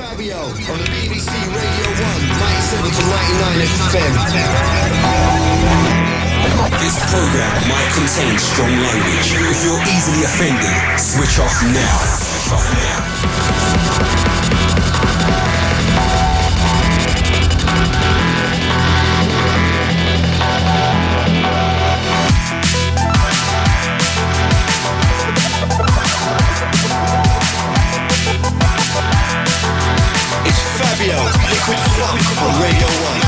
Fabio on the BBC Radio 1, 97 to 99 FM. This program might contain strong language. If you're easily offended, switch off now. Liquid Funk on Radio 1.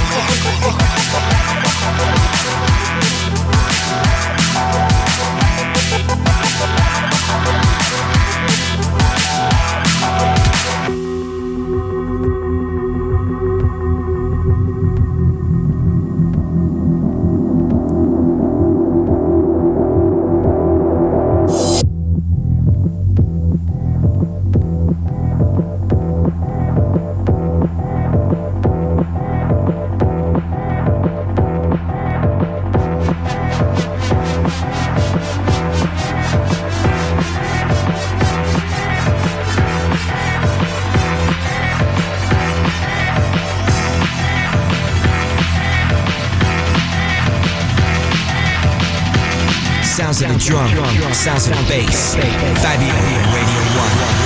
Sounds of the drum, sounds of the bass. Fabio, Radio 1.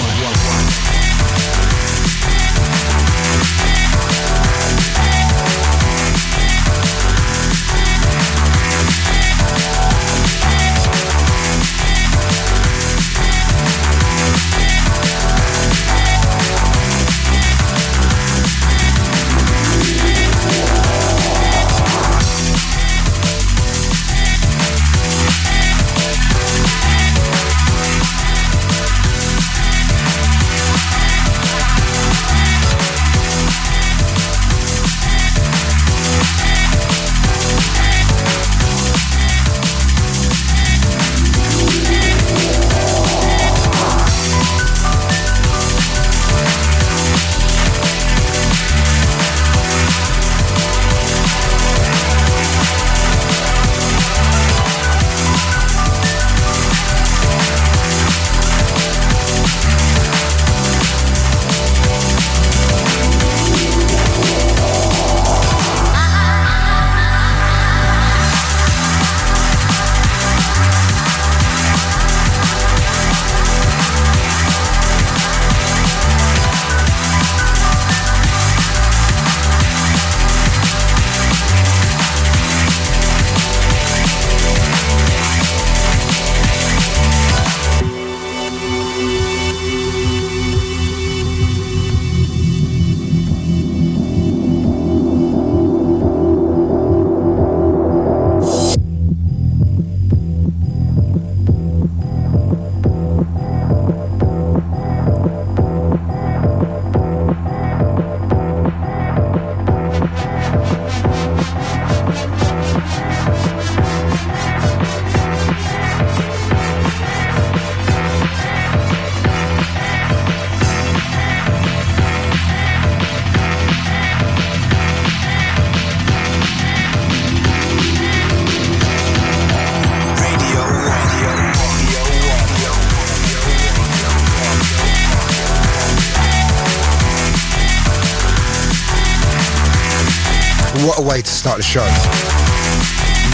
What a way to start the show.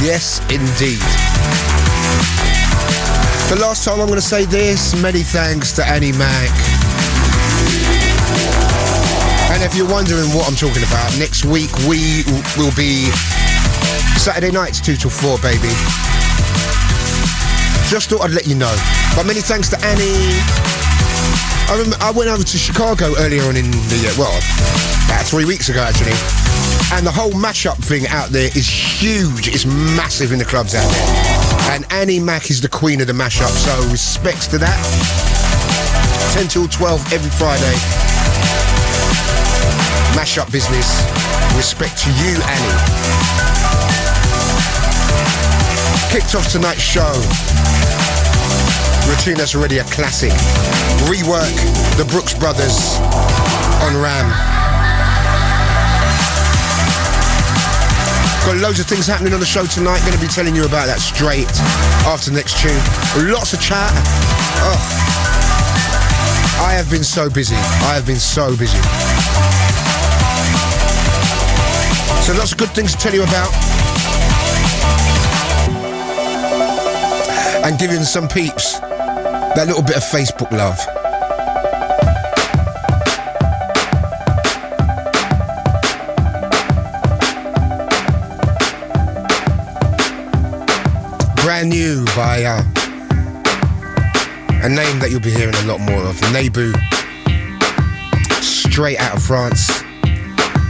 Yes, indeed. The last time I'm going to say this, many thanks to Annie Mac. And if you're wondering what I'm talking about, next week we will be Saturday nights 2 till 4, baby. Just thought I'd let you know. But many thanks to Annie. I went over to Chicago earlier on in the year, well, about 3 weeks ago actually. And the whole mashup thing out there is huge. It's massive in the clubs out there. And Annie Mac is the queen of the mashup, so respects to that. 10 till 12 every Friday. Mashup business. Respect to you, Annie. Kicked off tonight's show. A tune that's already a classic. Rework, the Brookes brothers on Ram. Got loads of things happening on the show tonight. Going to be telling you about that straight after the next tune. Lots of chat. I have been so busy. So lots of good things to tell you about. And giving some peeps that little bit of Facebook love. Brand new by a name that you'll be hearing a lot more of, Naibu. Straight out of France.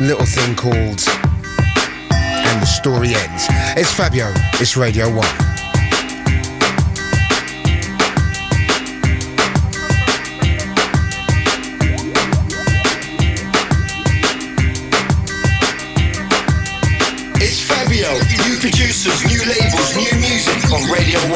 Little thing called And the Story Ends. It's Fabio, it's Radio 1. New producers, new labels, new music on Radio 1.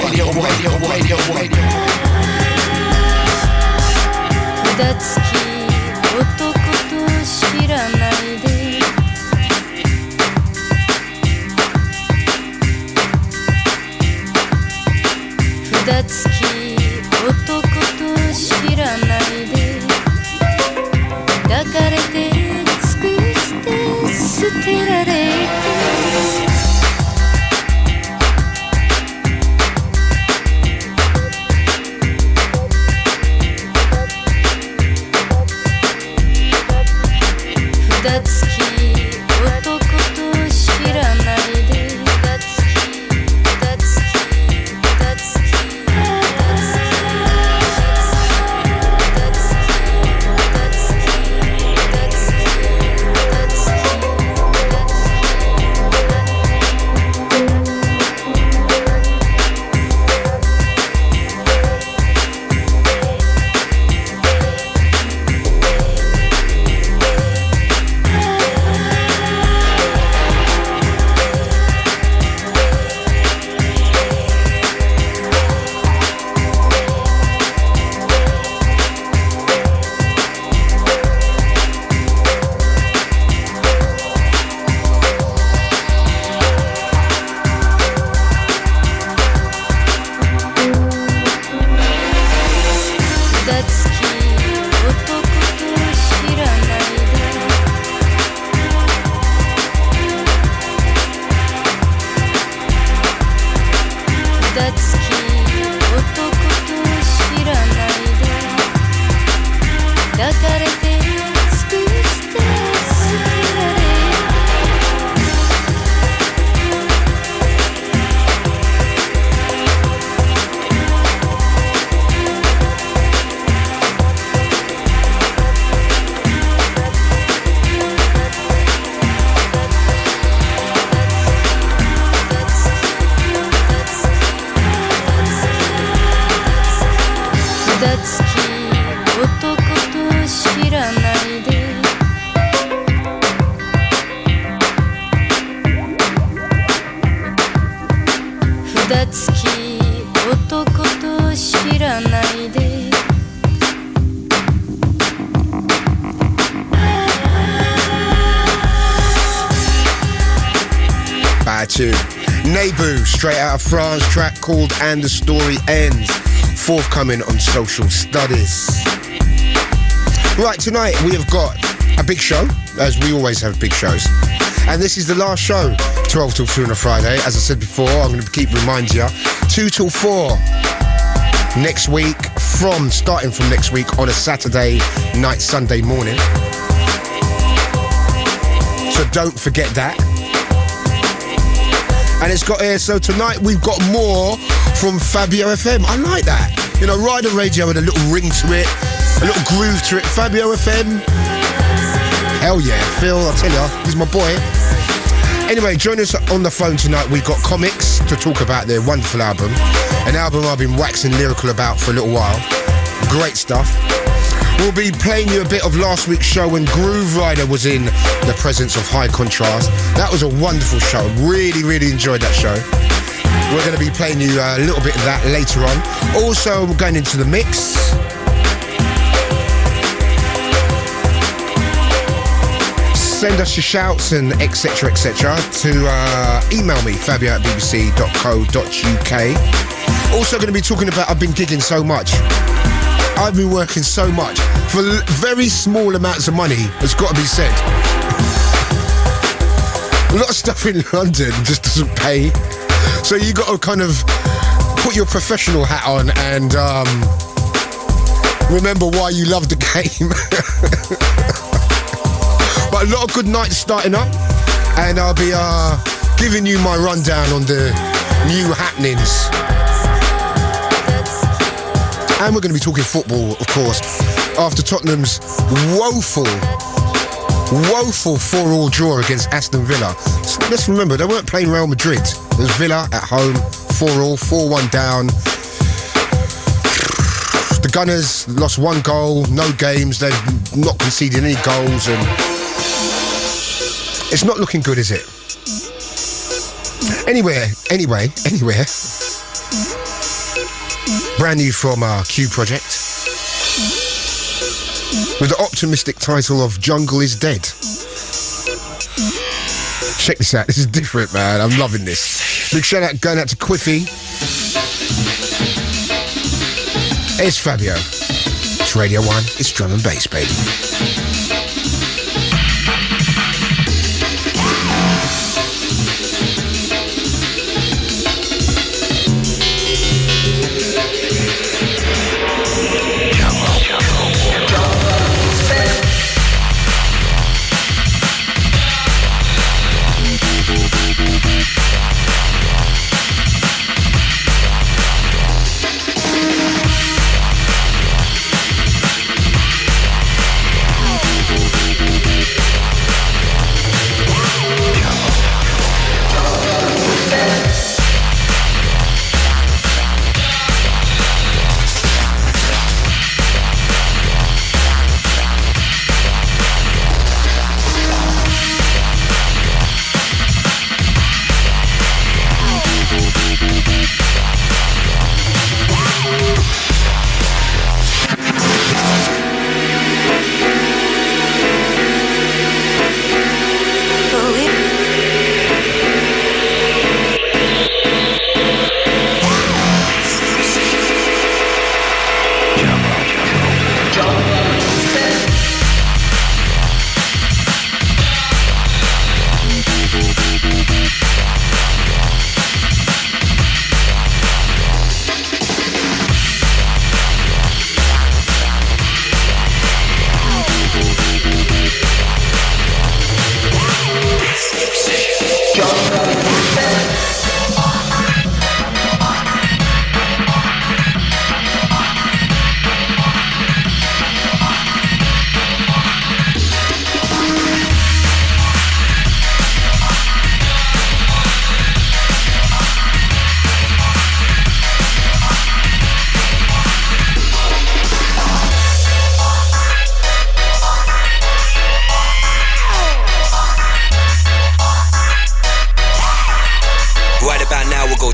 Naibu, straight out of France, track called And the Story Ends, forthcoming on Social Studies. Right, tonight we have got a big show, as we always have big shows. And this is the last show, 12 till 2 on a Friday. As I said before, I'm going to keep reminding you, 2 till 4 next week, starting from next week on a Saturday night, Sunday morning. So don't forget that. And it's got here, so tonight we've got more from Fabio FM. I like that. You know, Rider Radio with a little ring to it, a little groove to it. Fabio FM. Hell yeah, Phil, I'll tell you, he's my boy. Anyway, join us on the phone tonight. We've got Commix to talk about their wonderful album. An album I've been waxing lyrical about for a little while. Great stuff. We'll be playing you a bit of last week's show when Grooverider was in the presence of High Contrast. That was a wonderful show. Really, really enjoyed that show. We're going to be playing you a little bit of that later on. Also, we're going into the mix. Send us your shouts and etc to email me, fabio@bbc.co.uk. Also going to be talking about, I've been gigging so much. I've been working so much for very small amounts of money, it's got to be said. A lot of stuff in London just doesn't pay. So you got to kind of put your professional hat on and remember why you love the game. But a lot of good nights starting up, and I'll be giving you my rundown on the new happenings. And we're going to be talking football, of course, after Tottenham's woeful 4-4 draw against Aston Villa. So let's remember, they weren't playing Real Madrid. It was Villa at home, 4-4, 4-1 down. The Gunners lost 1 goal, no games. They've not conceded any goals, and it's not looking good, is it? Anyway. Brand new from Q Project, with the optimistic title of Jungle is Dead. Check this out, this is different, man. I'm loving this. Big shout out going out to Quiffy. It's Fabio. It's Radio 1. It's drum and bass, baby.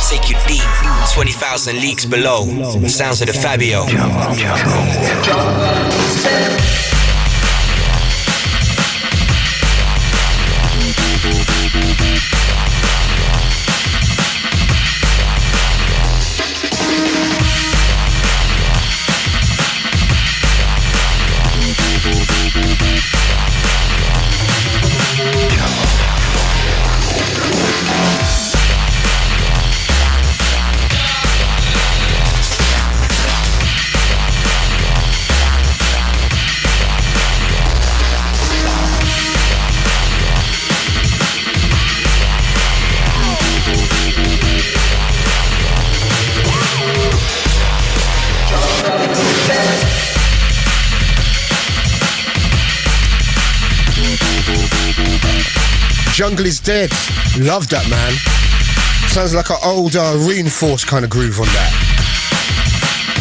Take you deep, 20,000 leagues below. Sounds of the Fabio. Jungle is Dead. Love that, man. Sounds like an old Reinforced kind of groove on that.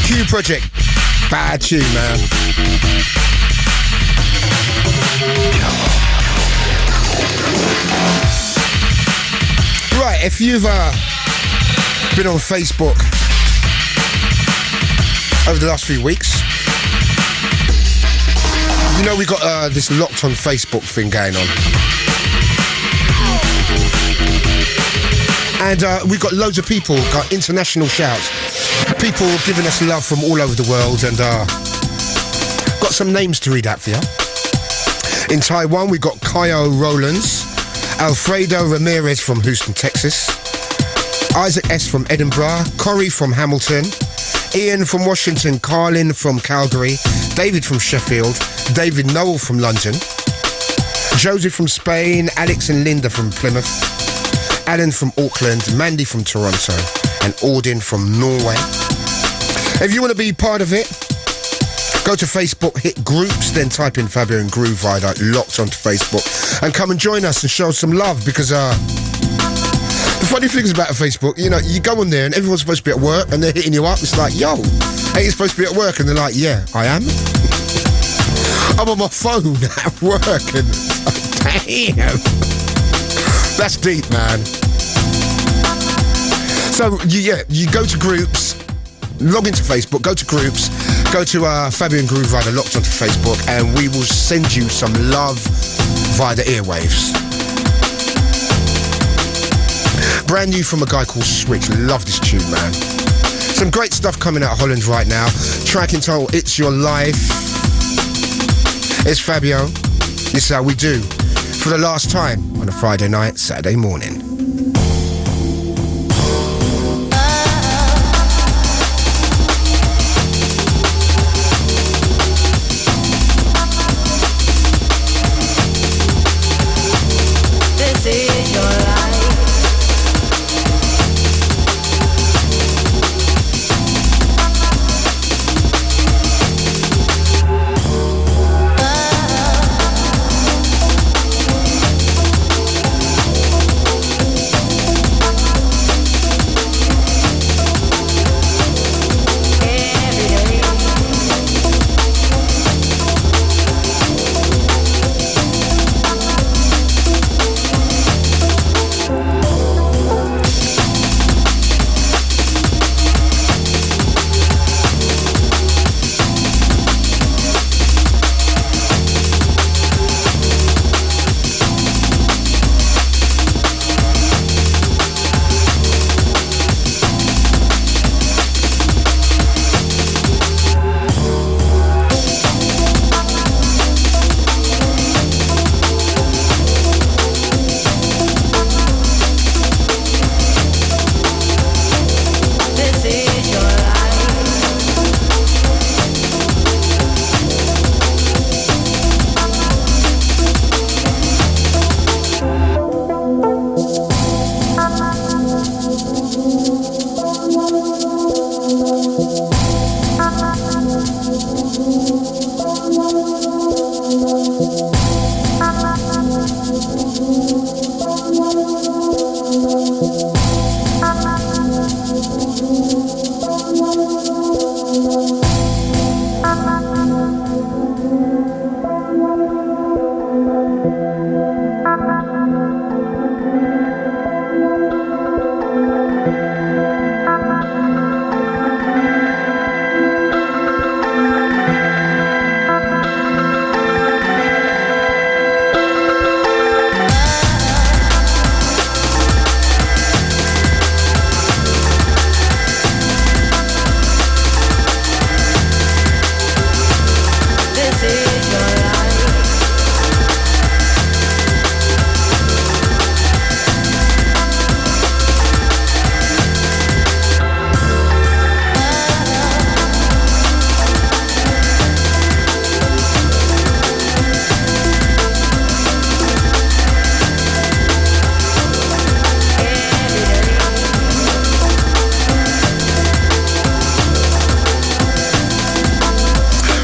Q Project. Bad tune, man. Right, if you've been on Facebook over the last few weeks, you know we got this Locked on Facebook thing going on. And we've got loads of people, got international shouts. People giving us love from all over the world, and Got some names to read out for you. In Taiwan, we got Kaio Rowlands, Alfredo Ramirez from Houston, Texas, Isaac S. from Edinburgh, Corey from Hamilton, Ian from Washington, Carlin from Calgary, David from Sheffield, David Noel from London, Joseph from Spain, Alix and Linda from Plymouth, Alan from Auckland, Mandy from Toronto, and Audin from Norway. If you want to be part of it, go to Facebook, hit groups, then type in Fabio and Grooverider locked onto Facebook, and come and join us and show some love, because the funny thing is about Facebook, you know, you go on there and everyone's supposed to be at work and they're hitting you up. It's like, yo, ain't you supposed to be at work? And they're like, yeah, I am. I'm on my phone at work, and damn, that's deep, man. So you go to groups, log into Facebook, go to groups, go to Fabio and Grooverider locked onto Facebook, and we will send you some love via the airwaves. Brand new from a guy called Switch. Love this tune, man. Some great stuff coming out of Holland right now. Track entitled It's Your Life. It's Fabio. This is how we do for the last time on a Friday night, Saturday morning. This is your life.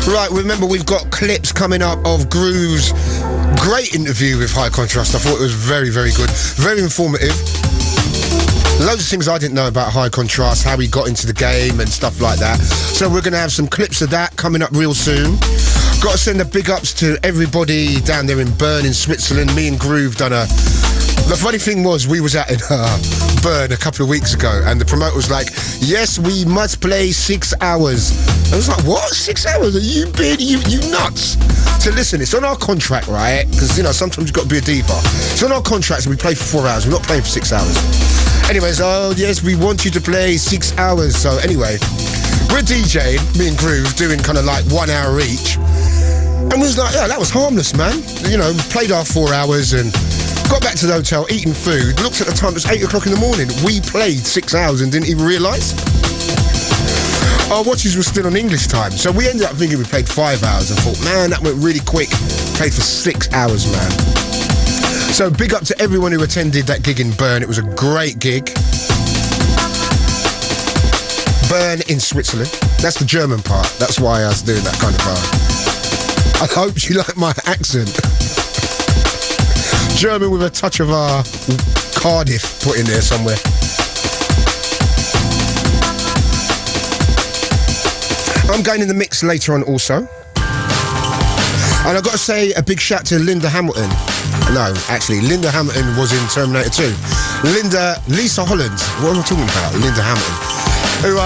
Right, remember we've got clips coming up of Groove's great interview with High Contrast. I thought it was very, very good, very informative. Loads of things I didn't know about High Contrast, how he got into the game and stuff like that. So we're going to have some clips of that coming up real soon. Got to send the big ups to everybody down there in Bern in Switzerland. Me and Groove done a... The funny thing was, we was out in Bern a couple of weeks ago, and the promoter was like, yes, we must play 6 hours. I was like, what? 6 hours? Are you big? You nuts? So listen, it's on our contract, right? Because, you know, sometimes you've got to be a diva. It's on our contract, so we play for 4 hours. We're not playing for 6 hours. Anyways, oh, yes, we want you to play 6 hours. So anyway, we're DJing, me and Groove, doing kind of like 1 hour each. And we was like, yeah, that was harmless, man. You know, played our 4 hours and got back to the hotel, eating food, looked at the time, it was 8 o'clock in the morning. We played 6 hours and didn't even realise. Our watches were still on English time, so we ended up thinking we played 5 hours and thought, man, that went really quick. Played for 6 hours, man. So big up to everyone who attended that gig in Bern. It was a great gig. Bern in Switzerland. That's the German part. That's why I was doing that kind of part. I hope you like my accent. German with a touch of Cardiff put in there somewhere. I'm going in the mix later on also. And I've got to say a big shout to Linda Hamilton. No, actually, Linda Hamilton was in Terminator 2. Lisa Holland. What am I talking about? Linda Hamilton. Who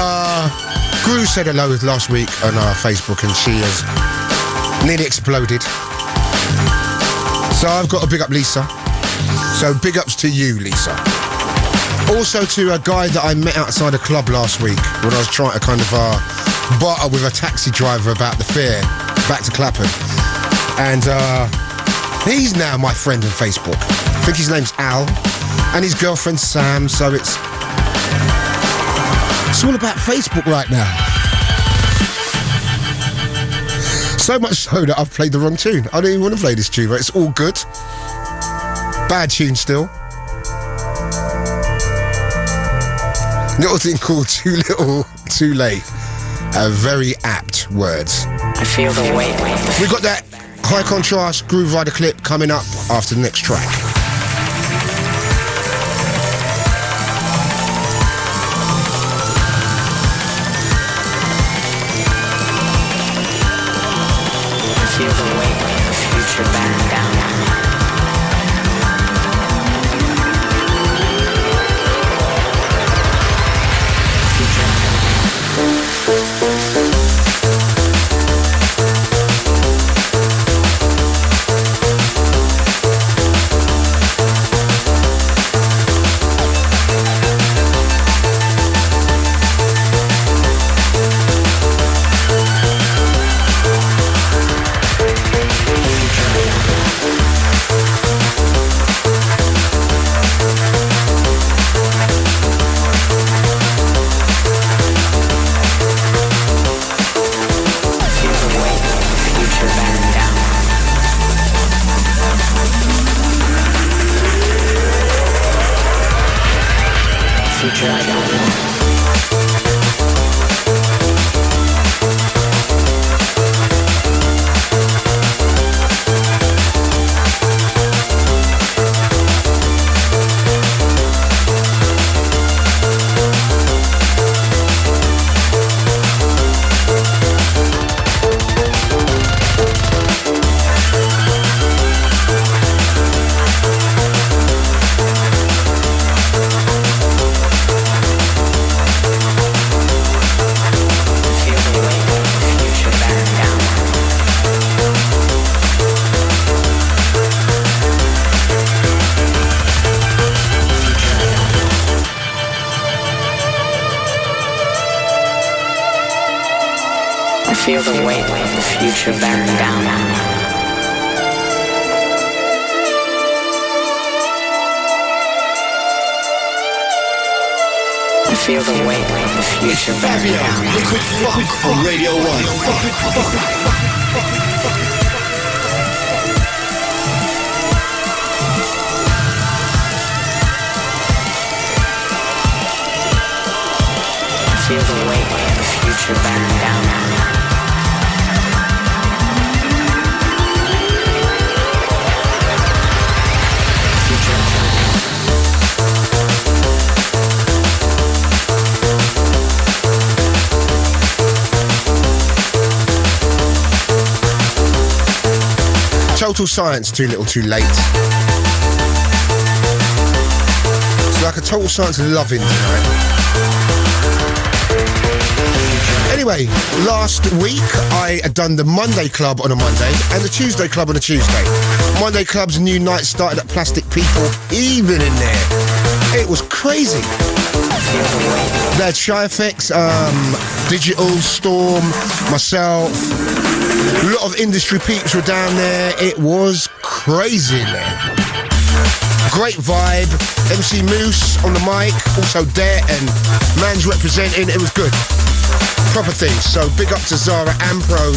Gru said hello with last week on our Facebook, and she has nearly exploded. So I've got to big up Lisa. So big ups to you, Lisa. Also to a guy that I met outside a club last week when I was trying to kind of barter with a taxi driver about the fare back to Clapham. And he's now my friend on Facebook. I think his name's Al. And his girlfriend Sam, so it's all about Facebook right now. So much so that I've played the wrong tune. I don't even want to play this tune, but it's all good. Bad tune still. Little thing called Too Little, Too Late. Very apt words. I feel the weight. We got that high contrast Grooverider clip coming up after the next track. Feel the weight of the future bearing down on me. Feel the weight of the future bearing down on me. I feel the weight of the future bearing down on me. Liquid Funk on Radio 1. Feel the weight of the future bearing down on me. Total Science, Too Little Too Late. It's like a Total Science loving tonight. Anyway, last week I had done the Monday Club on a Monday and the Tuesday Club on a Tuesday. Monday Club's new night started at Plastic People, even in there. It was crazy. They had Shy Effects, Digital, Storm, myself. A lot of industry peeps were down there. It was crazy in there. Great vibe. MC Moose on the mic, also there, and Man's representing. It was good. Proper thing. So big up to Zara and Pro.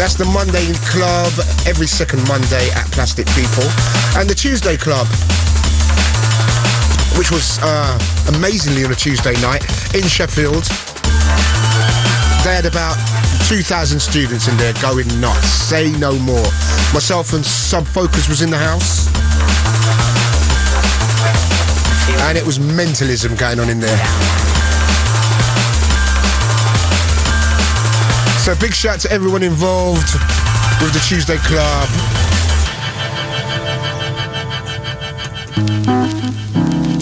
That's the Monday club, every second Monday at Plastic People. And the Tuesday club, which was amazingly on a Tuesday night in Sheffield. They had about 2,000 students in there going nuts. Say no more. Myself and Fokuz was in the house. And it was mentalism going on in there. So big shout to everyone involved with the Tuesday Club.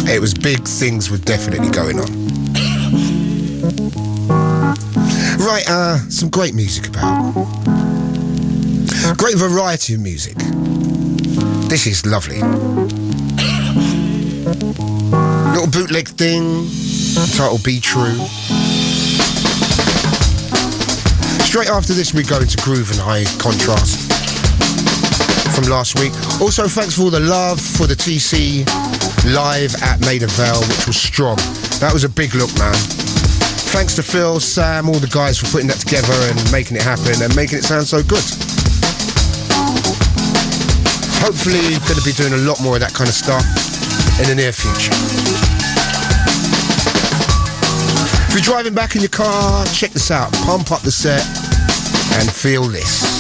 It was big things were definitely going on. Right, some great music about. Great variety of music. This is lovely. Little bootleg thing, titled Be True. Straight after this, we go into Groove and High Contrast from last week. Also, thanks for all the love for the TC live at Maida Vale, which was strong. That was a big look, man. Thanks to Phil, Sam, all the guys for putting that together and making it happen and making it sound so good. Hopefully, going to be doing a lot more of that kind of stuff in the near future. If you're driving back in your car, check this out. Pump up the set and feel this.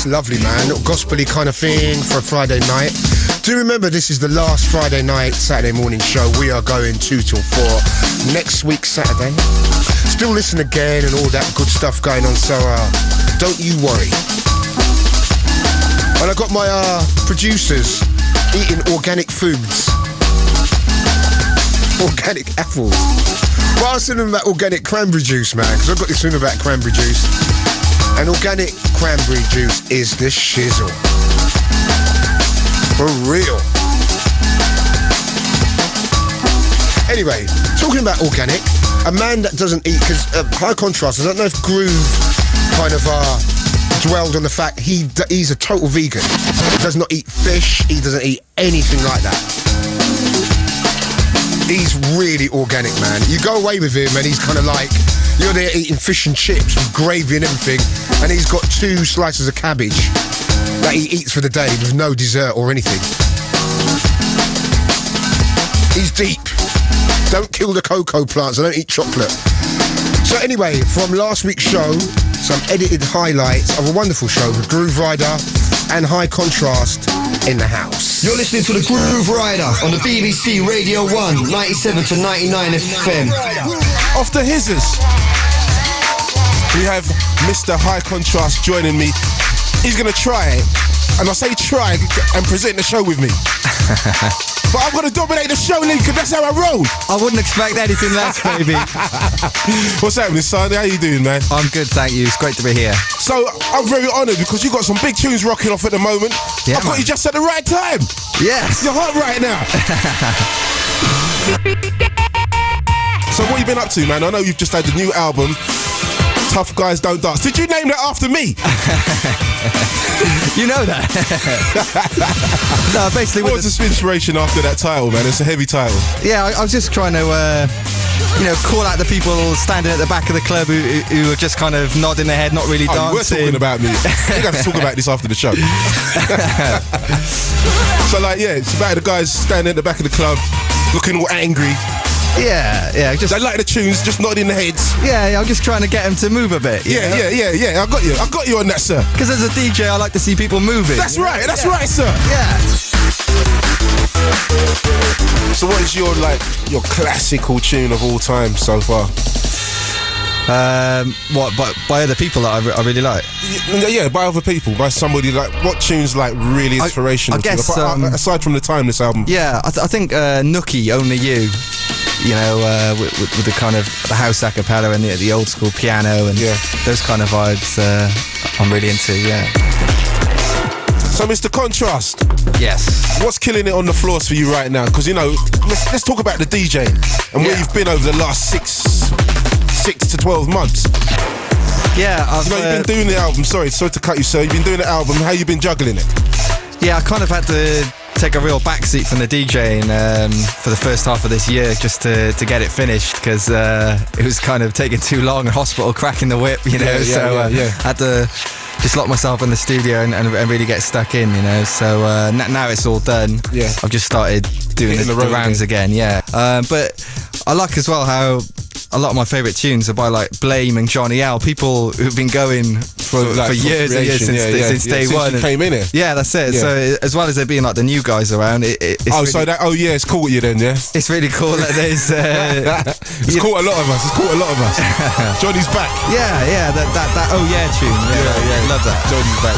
Lovely, man. Little gospel-y kind of thing for a Friday night. Do remember, this is the last Friday night, Saturday morning show. We are going 2 till 4 next week, Saturday. Still listen again and all that good stuff going on, so don't you worry. And I got my producers eating organic foods. Organic apples. But I was telling them about organic cranberry juice, man, because I've got this thing about cranberry juice. And organic cranberry juice is the shizzle. For real. Anyway, talking about organic, a man that doesn't eat, because high contrast, I don't know if Groove kind of dwelled on the fact he's a total vegan. He does not eat fish, he doesn't eat anything like that. He's really organic, man. You go away with him and he's kind of like, you're there eating fish and chips with gravy and everything, and he's got 2 slices of cabbage that he eats for the day with no dessert or anything. He's deep. Don't kill the cocoa plants, I don't eat chocolate. So anyway, from last week's show, some edited highlights of a wonderful show with Grooverider and High Contrast in the house. You're listening to the Grooverider on the BBC Radio 1, 97 to 99 FM. Off the hizzers, we have Mr. High Contrast joining me. He's going to try, and I say try, and present the show with me. But I'm going to dominate the show, Lee, because that's how I roll. I wouldn't expect anything less, baby. What's happening, son? How you doing, man? I'm good, thank you. It's great to be here. So, I'm very honoured because you've got some big tunes rocking off at the moment. Yeah, I've got you just at the right time. Yes. You're hot right now. So, what have you been up to, man? I know you've just had the new album, Tough Guys Don't Dance. Did you name that after me? You know that. No, basically. What was the inspiration after that title, man? It's a heavy title. Yeah, I was just trying to, call out the people standing at the back of the club who were just kind of nodding their head, not really dancing. We're talking about me. We're going to talk about this after the show. So, it's about the guys standing at the back of the club, looking all angry. Yeah. They like the tunes, just nodding their heads. Yeah, I'm just trying to get them to move a bit. Yeah. I got you on that, sir. Because as a DJ, I like to see people moving. That's right, sir. Yeah. So, what is your classical tune of all time so far? By other people that I really like? Yeah, by other people, by somebody what tunes really inspirational? I guess, aside from the timeless album. Yeah, I think Nookie, Only You. With the kind of the house a cappella and the old school piano and those kind of vibes I'm really into, So, Mr. Contrast. Yes. What's killing it on the floors for you right now? Because, let's talk about the DJing and where you've been over the last 6 to 12 months. Yeah, you've been doing the album. Sorry to cut you, sir. You've been doing the album. How you been juggling it? Yeah, I kind of had to take a real backseat from the DJing for the first half of this year just to get it finished because it was kind of taking too long and hospital cracking the whip, I had to just lock myself in the studio and really get stuck in, so now it's all done. I've just started doing the rounds again. But I like as well how a lot of my favourite tunes are by Blame and Johnny L, people who've been going for years and years since day one. Since you came in here. Yeah, that's it. So as well as there being the new guys around, it's it's caught you then, yeah. It's really cool that there's. It's caught a lot of us. Johnny's back. Yeah. That oh yeah tune. Yeah. Love that.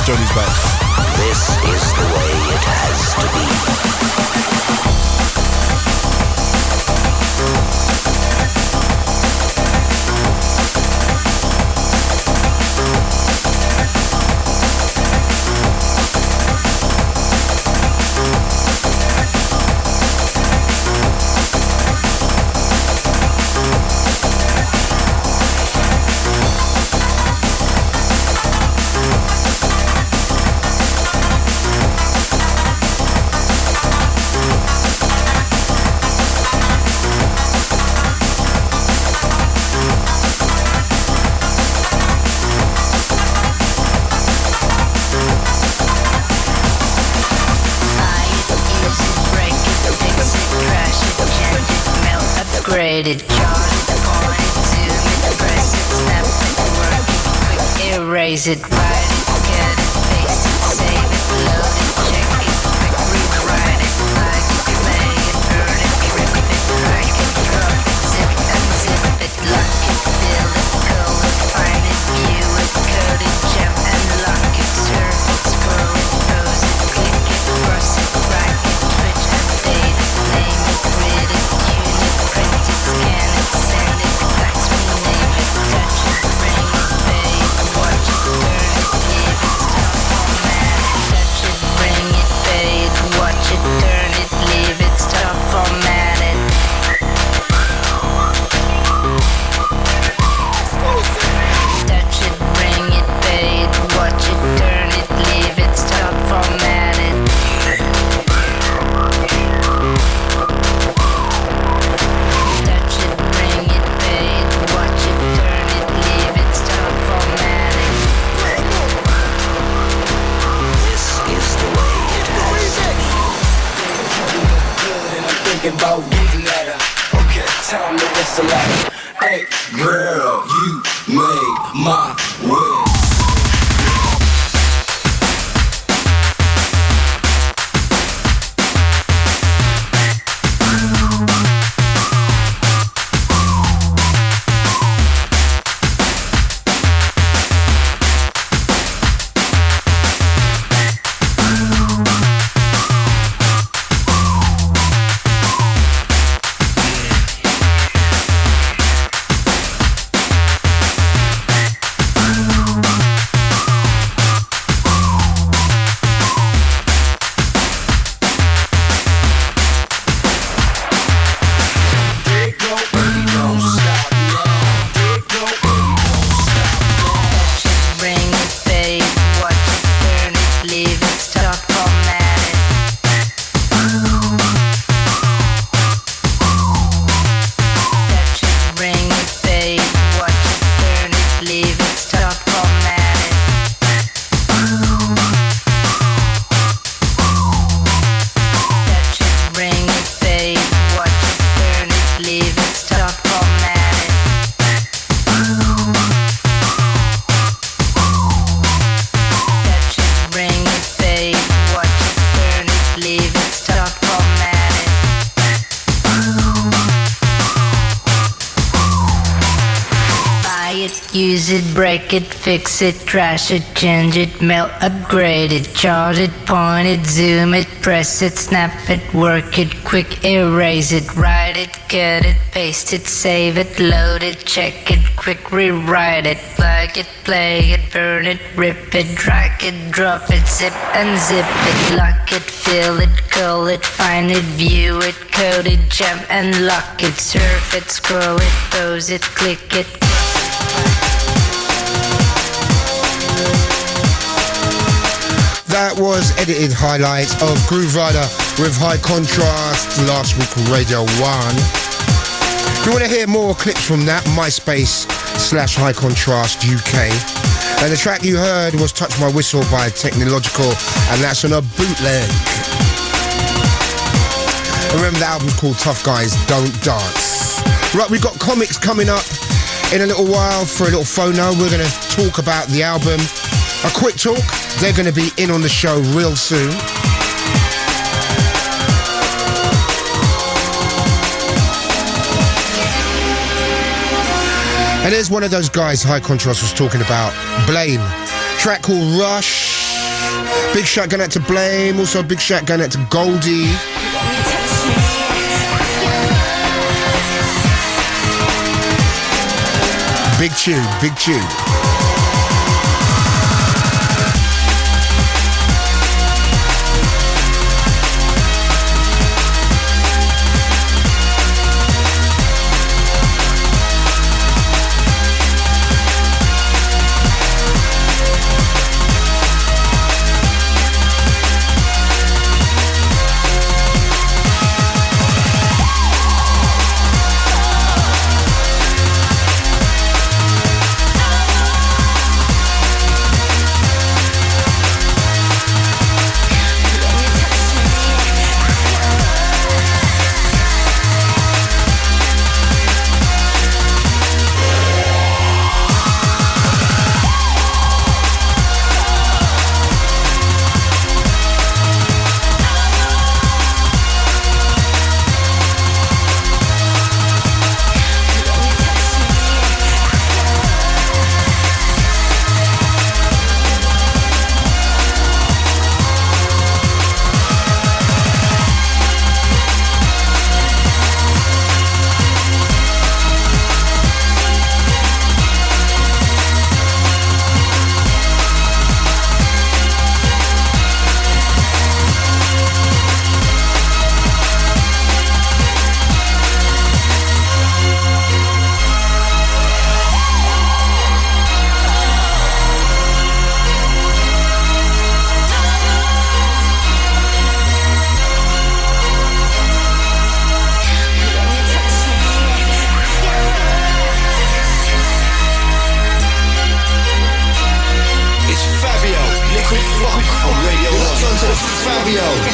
Johnny's back. This is the way it has to be. Upgraded, charge it, point it to me, press it, snap it, work it, quick erase it, write it, get it, paste it, save it, load it, check it, quick rewrite it. thinking about getting at her. Okay, time to whistle at her. Hey, girl, you made my world. Use it, break it, fix it, trash it, change it, melt, upgrade it, charge it, point it, zoom it, press it, snap it, work it, quick erase it, write it, cut it, paste it, save it, load it, check it, quick rewrite it, plug it, play it, burn it, rip it, drag it, drop it, zip unzip it, lock it, fill it, call it, find it, view it, code it, jump and lock it, surf it, scroll it, pose it, click it. That was edited highlights of Grooverider with High Contrast last week on Radio 1. If you want to hear more clips from that, MySpace/High Contrast UK. And the track you heard was Touch My Whistle by Technological, and that's on a bootleg. Remember, the album's called Tough Guys Don't Dance. Right, we've got Commix coming up in a little while for a little phono. We're going to talk about the album. A quick talk. They're going to be in on the show real soon. And there's one of those guys High Contrast was talking about, Blame. Track called Rush. Big shout going out to Blame. Also a big shout going out to Goldie. Big tune, big tune.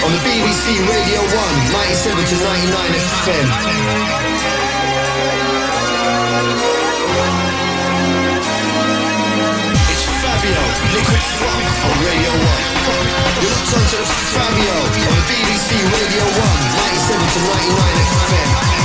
on the BBC Radio 1, 97 to 99 FM. It's Fabio, Liquid Funk on Radio 1. You're locked on to the Fabio on the BBC Radio 1, 97 to 99 FM.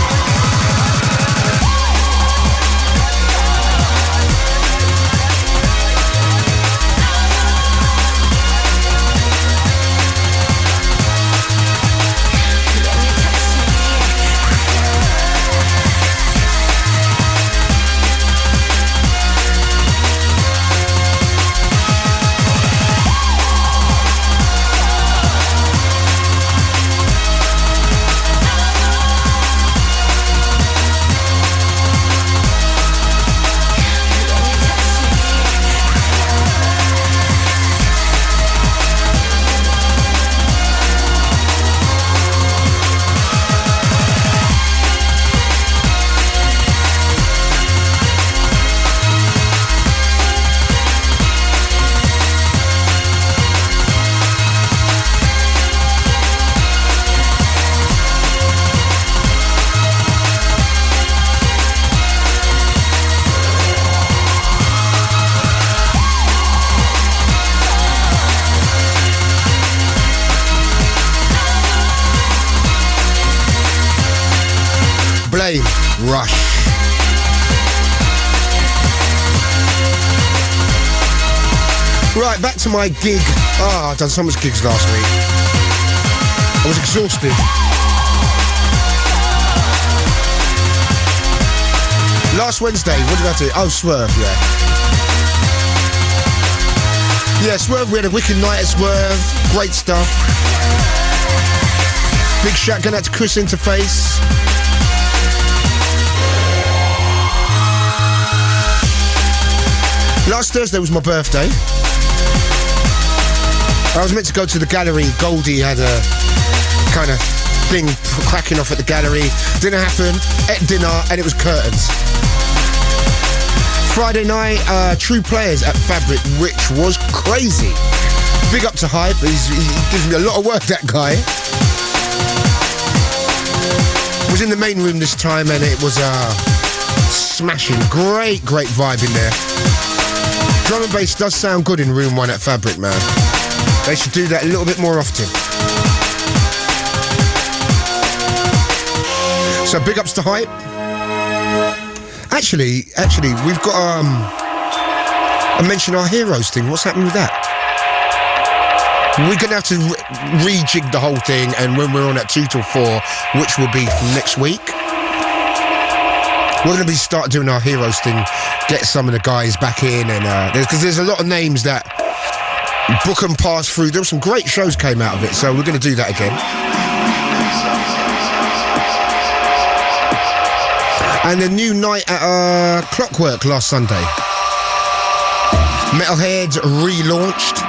Rush. Right, back to my gig. I've done so much gigs last week. I was exhausted. Last Wednesday, what did I do? Oh, Swerve, yeah. Yeah, Swerve, we had a wicked night at Swerve. Great stuff. Big shout going out to Chris Interface. Last Thursday was my birthday. I was meant to go to the gallery. Goldie had a kind of thing cracking off at the gallery. Didn't happen. Ate dinner and it was curtains. Friday night, True Players at Fabric, which was crazy. Big up to Hype. He gives me a lot of work, that guy. Was in the main room this time and it was smashing. Great vibe in there. Drum and bass does sound good in room 1 at Fabric, man. They should do that a little bit more often. So big ups to Hype. Actually, we've got I mentioned our Heroes thing. What's happening with that? We're gonna have to rejig the whole thing, and when we're on at 2 till 4, which will be from next week, we're going to start doing our Heroes thing, get some of the guys back in, and because there's a lot of names that book and pass through. There were some great shows came out of it, so we're going to do that again. And a new night at Clockwork last Sunday. Metalheadz relaunched.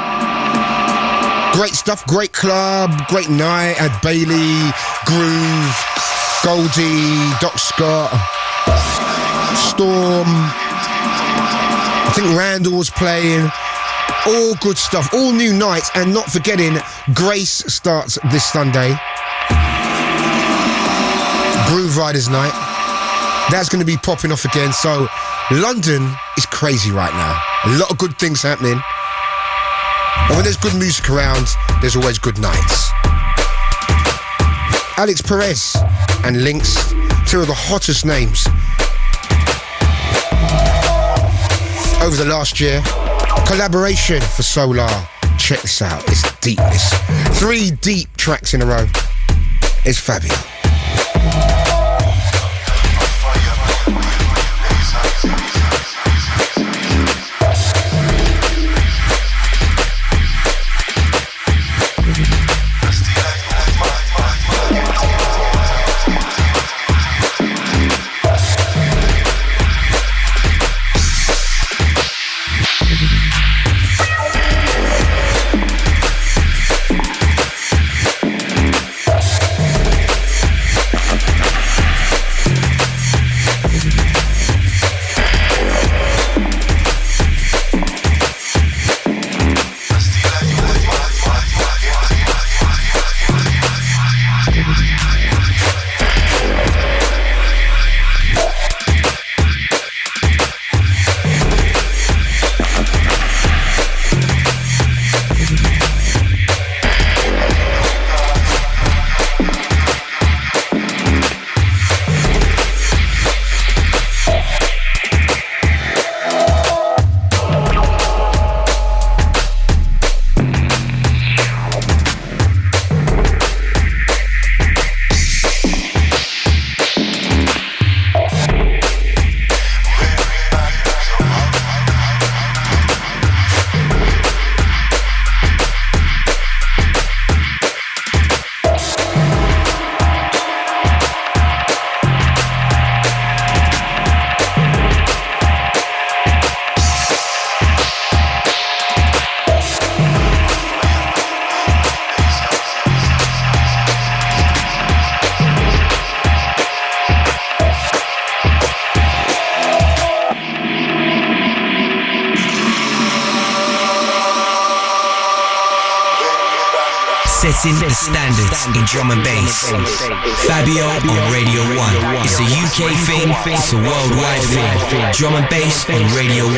Great stuff, great club, great night. Had Bailey, Groove, Goldie, Doc Scott, Storm, I think Randall was playing. All good stuff, all new nights, and not forgetting Grace starts this Sunday. Grooverider's night. That's going to be popping off again. So London is crazy right now. A lot of good things happening. And when there's good music around, there's always good nights. Alix, Perez and Links, two of the hottest names over the last year. Collaboration for Solar. Check this out. It's deepness. 3 deep tracks in a row. It's Fabio. setting the standards in drum and bass. Fabio on Radio 1. It's a UK thing, it's a worldwide thing. Drum and bass on Radio 1.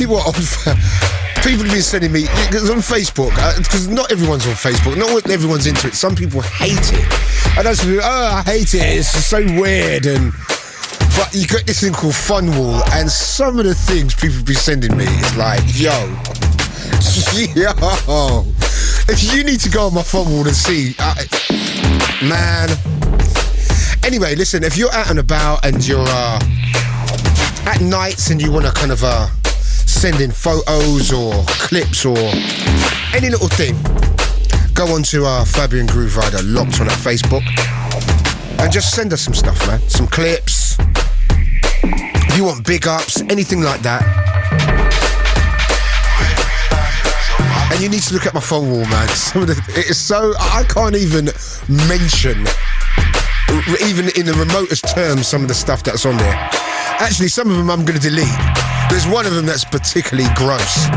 What people have been sending me, because on Facebook, because not everyone's on Facebook, not everyone's into it. Some people hate it, and I was like, I hate it. It's so weird, but you got this thing called Fun Wall, and some of the things people have been sending me is like, yo, if you need to go on my Fun Wall and see, man. Anyway, listen, if you're out and about and you're at nights and you want to kind of send in photos or clips or any little thing, go on to Fabio and Grooverider locked on at Facebook and just send us some stuff, man. Some clips. If you want big ups, anything like that. And you need to look at my phone wall, man. It is so, I can't even mention, even in the remotest terms, some of the stuff that's on there. Actually, some of them I'm going to delete. There's one of them that's particularly gross.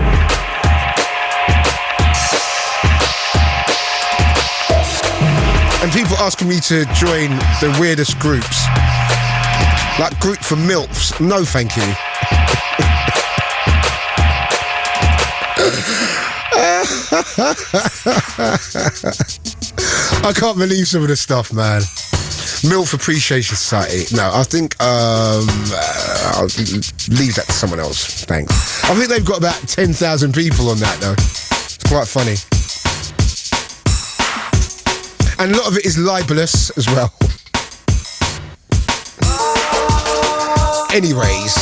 And people asking me to join the weirdest groups. Like group for MILFs. No, thank you. I can't believe some of the stuff, man. MILF Appreciation Society. No, I think I'll leave that to someone else. Thanks. I think they've got about 10,000 people on that, though. It's quite funny. And a lot of it is libelous as well. Anyways.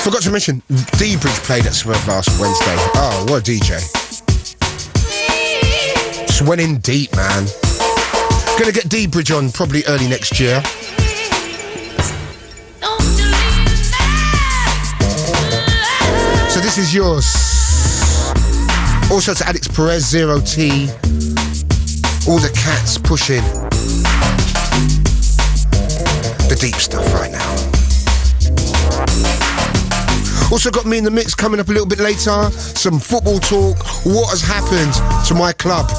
Forgot to mention, D-Bridge played at Smurf last Wednesday. Oh, what a DJ. Just went in deep, man. Gonna get D-Bridge on probably early next year. So this is yours. Also to Alix, Perez, Zero T. All the cats pushing the deep stuff right now. Also got me in the mix coming up a little bit later. Some football talk. What has happened to my club?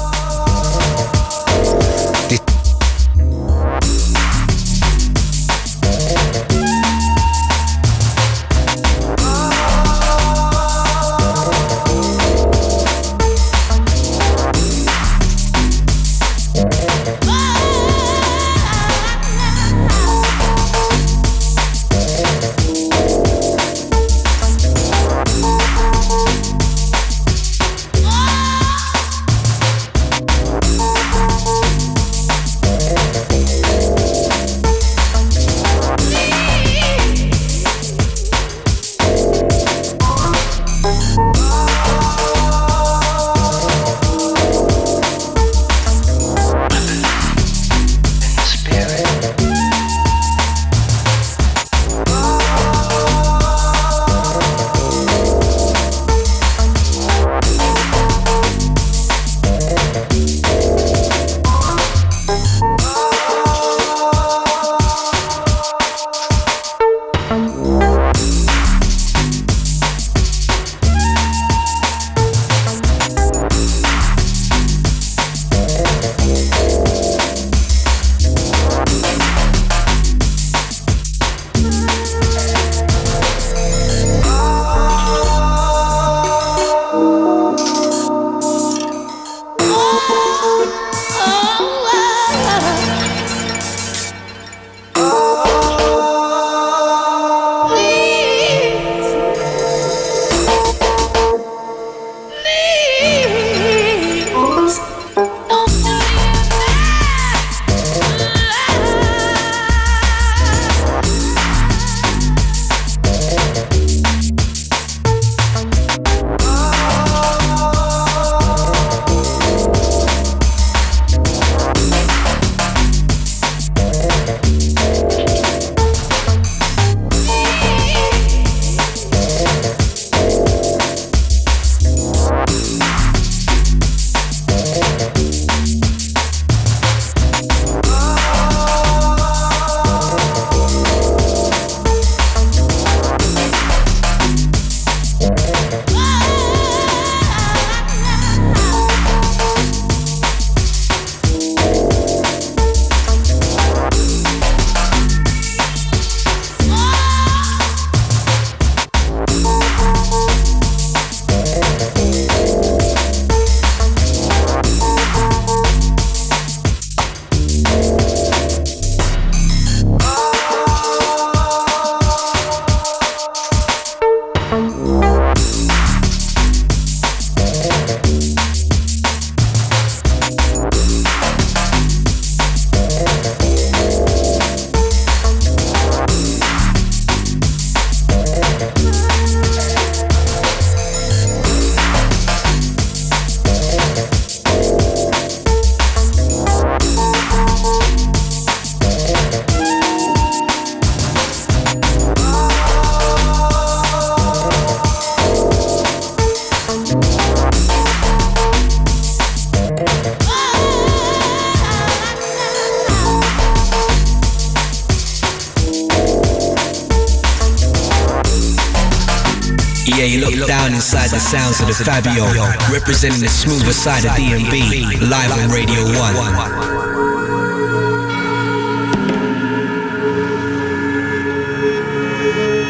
you look down inside the sounds of the Fabio, representing the smoother side of D&B, live on Radio 1.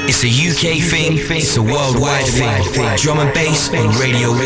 It's a UK thing, it's a worldwide thing. Drum and bass on Radio 1.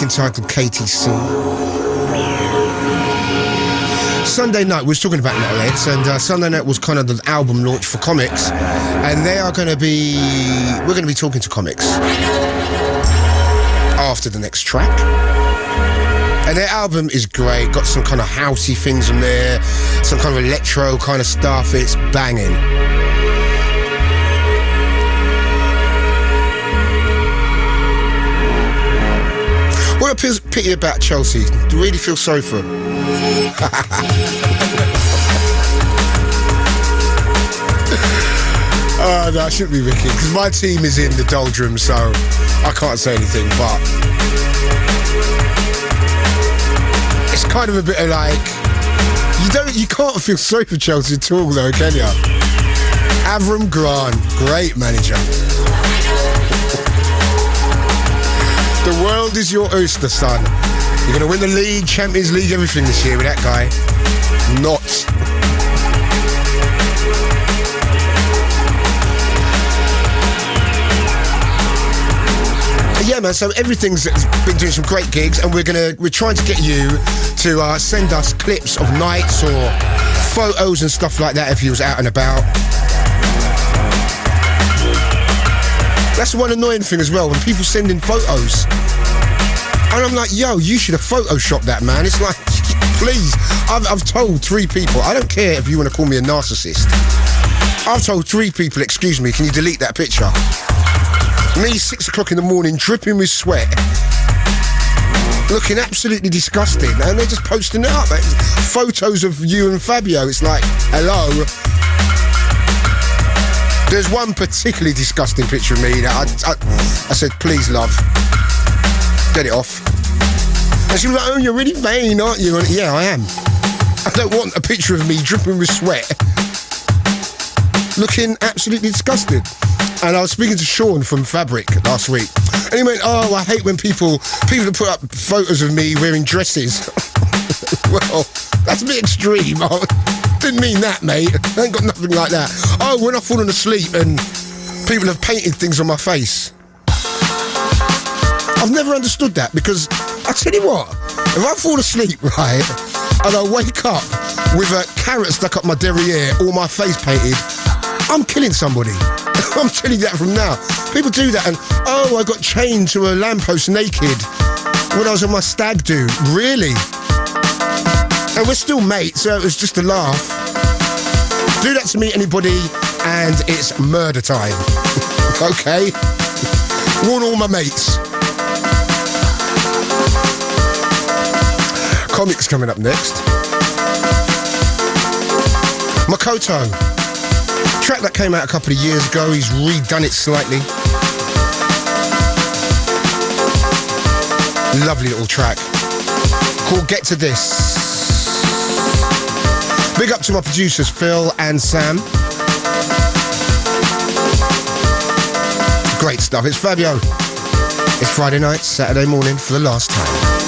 Entitled KTC. Sunday night, we was talking about Metalheadz, and Sunday night was kind of the album launch for Commix, and we're going to be talking to Commix after the next track. And their album is great, got some kind of housey things on there, some kind of electro kind of stuff. It's banging. What I pity about Chelsea, I really feel sorry for him. Oh no, I shouldn't be wicked, because my team is in the doldrums, so I can't say anything, but it's kind of a bit of like, you can't feel sorry for Chelsea at all though, can you? Avram Grant, great manager. The world is your oyster, son. You're going to win the league, Champions League, everything this year with that guy. Not. Yeah, man, so everything's been doing some great gigs, and we're trying to get you to send us clips of nights or photos and stuff like that if you was out and about. That's one annoying thing as well, when people send in photos. And I'm like, yo, you should have photoshopped that, man. It's like, please. I've told 3 people, I don't care if you want to call me a narcissist. I've told 3 people, excuse me, can you delete that picture? Me, 6 o'clock in the morning, dripping with sweat. looking absolutely disgusting, and they're just posting it up. Photos of you and Fabio. It's like, hello. There's one particularly disgusting picture of me that I said, please, love, get it off. And she was like, oh, you're really vain, aren't you? And yeah, I am. I don't want a picture of me dripping with sweat, looking absolutely disgusted. And I was speaking to Sean from Fabric last week, and he went, oh, I hate when people put up photos of me wearing dresses. Well, that's a bit extreme. I didn't mean that, mate. I ain't got nothing like that. Oh, when I've fallen asleep and people have painted things on my face. I've never understood that, because I tell you what, if I fall asleep, right, and I wake up with a carrot stuck up my derriere or my face painted, I'm killing somebody. I'm telling you that from now. People do that, and oh, I got chained to a lamppost naked when I was on my stag do. Really? And we're still mates, so it was just a laugh. Do that to me, anybody, and it's murder time. Okay? Warn all my mates. Commix coming up next. Makoto. Track that came out a couple of years ago. He's redone it slightly. Lovely little track called Get to This. Big up to my producers Phil and Sam. Great stuff. It's Fabio. It's Friday night, Saturday morning for the last time.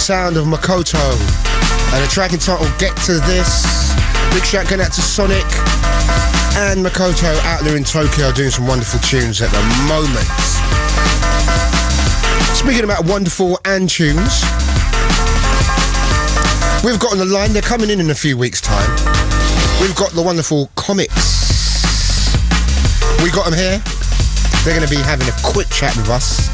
sound of Makoto. And the track entitled Get To This. Big shout going out to Sonic and Makoto out there in Tokyo doing some wonderful tunes at the moment. Speaking about wonderful and tunes, we've got on the line, they're coming in a few weeks' time. We've got the wonderful Commix. We got them here. They're going to be having a quick chat with us.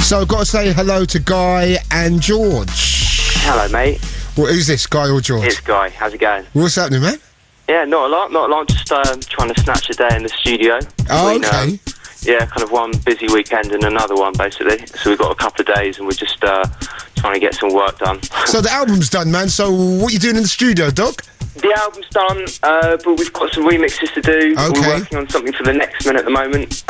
So I've got to say hello to Guy and George. Hello, mate. Well, who's this, Guy or George? It's Guy. How's it going? What's happening, man? Yeah, not a lot. Just trying to snatch a day in the studio. Oh, okay. Yeah, kind of one busy weekend and another one, basically. So we've got a couple of days and we're just trying to get some work done. So the album's done, man. So what are you doing in the studio, Doc? The album's done, but we've got some remixes to do. Okay. We're working on something for the next minute at the moment.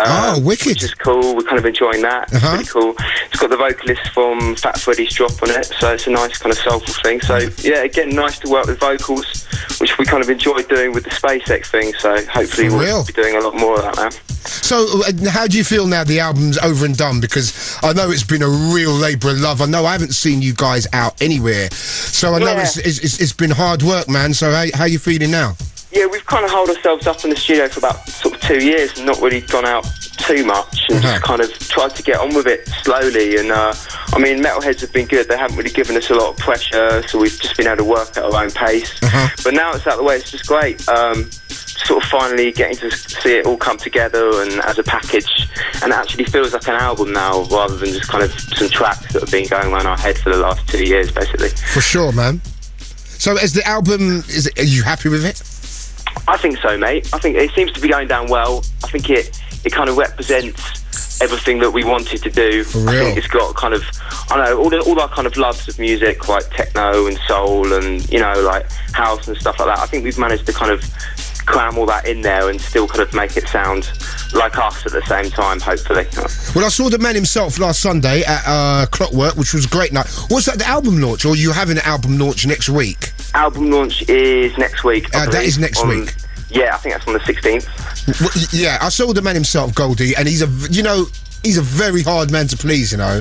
Wicked. Which is cool. We're kind of enjoying that. It's pretty cool. It's got the vocalist from Fat Freddy's drop on it, so it's a nice kind of soulful thing. So, yeah, again, nice to work with vocals, which we kind of enjoyed doing with the SpaceX thing, so hopefully we'll be doing a lot more of that now. So, how do you feel now the album's over and done? Because I know it's been a real labour of love. I know I haven't seen you guys out anywhere. So I know it's been hard work, man. So how you feeling now? Yeah, we've kind of held ourselves up in the studio for about sort of 2 years and not really gone out too much and just kind of tried to get on with it slowly. And, I mean, Metalheadz have been good. They haven't really given us a lot of pressure, so we've just been able to work at our own pace. But now it's out of the way. It's just great. Sort of finally getting to see it all come together and as a package, and it actually feels like an album now rather than just kind of some tracks that have been going around our head for the last 2 years, basically. For sure, man. So as the album, are you happy with it? I think so, mate. I think it seems to be going down well. I think it kind of represents everything that we wanted to do. For real. I think it's got kind of, I don't know, all our kind of loves of music, like techno and soul and, you know, like house and stuff like that. I think we've managed to kind of cram all that in there and still kind of make it sound like us at the same time, hopefully. Well, I saw the man himself last Sunday at Clockwork, which was a great night. Was that the album launch, or are you having an album launch next week? Album launch is next week. That is next week. Yeah, I think that's on the 16th. Well, yeah, I saw the man himself, Goldie, and he's a very hard man to please, you know.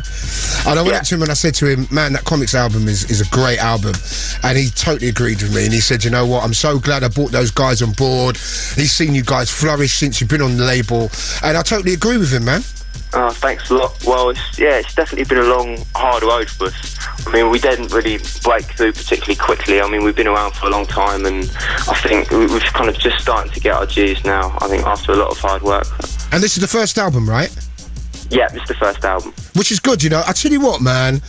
And I went up to him and I said to him, man, that Commix album is a great album. And he totally agreed with me. And he said, you know what, I'm so glad I brought those guys on board. He's seen you guys flourish since you've been on the label. And I totally agree with him, man. Oh, thanks a lot. Well, it's definitely been a long, hard road for us. I mean, we didn't really break through particularly quickly. I mean, we've been around for a long time, and I think we've kind of just starting to get our dues now, I think, after a lot of hard work. And this is the first album, right? Yeah, this is the first album. Which is good, you know. I tell you what, man,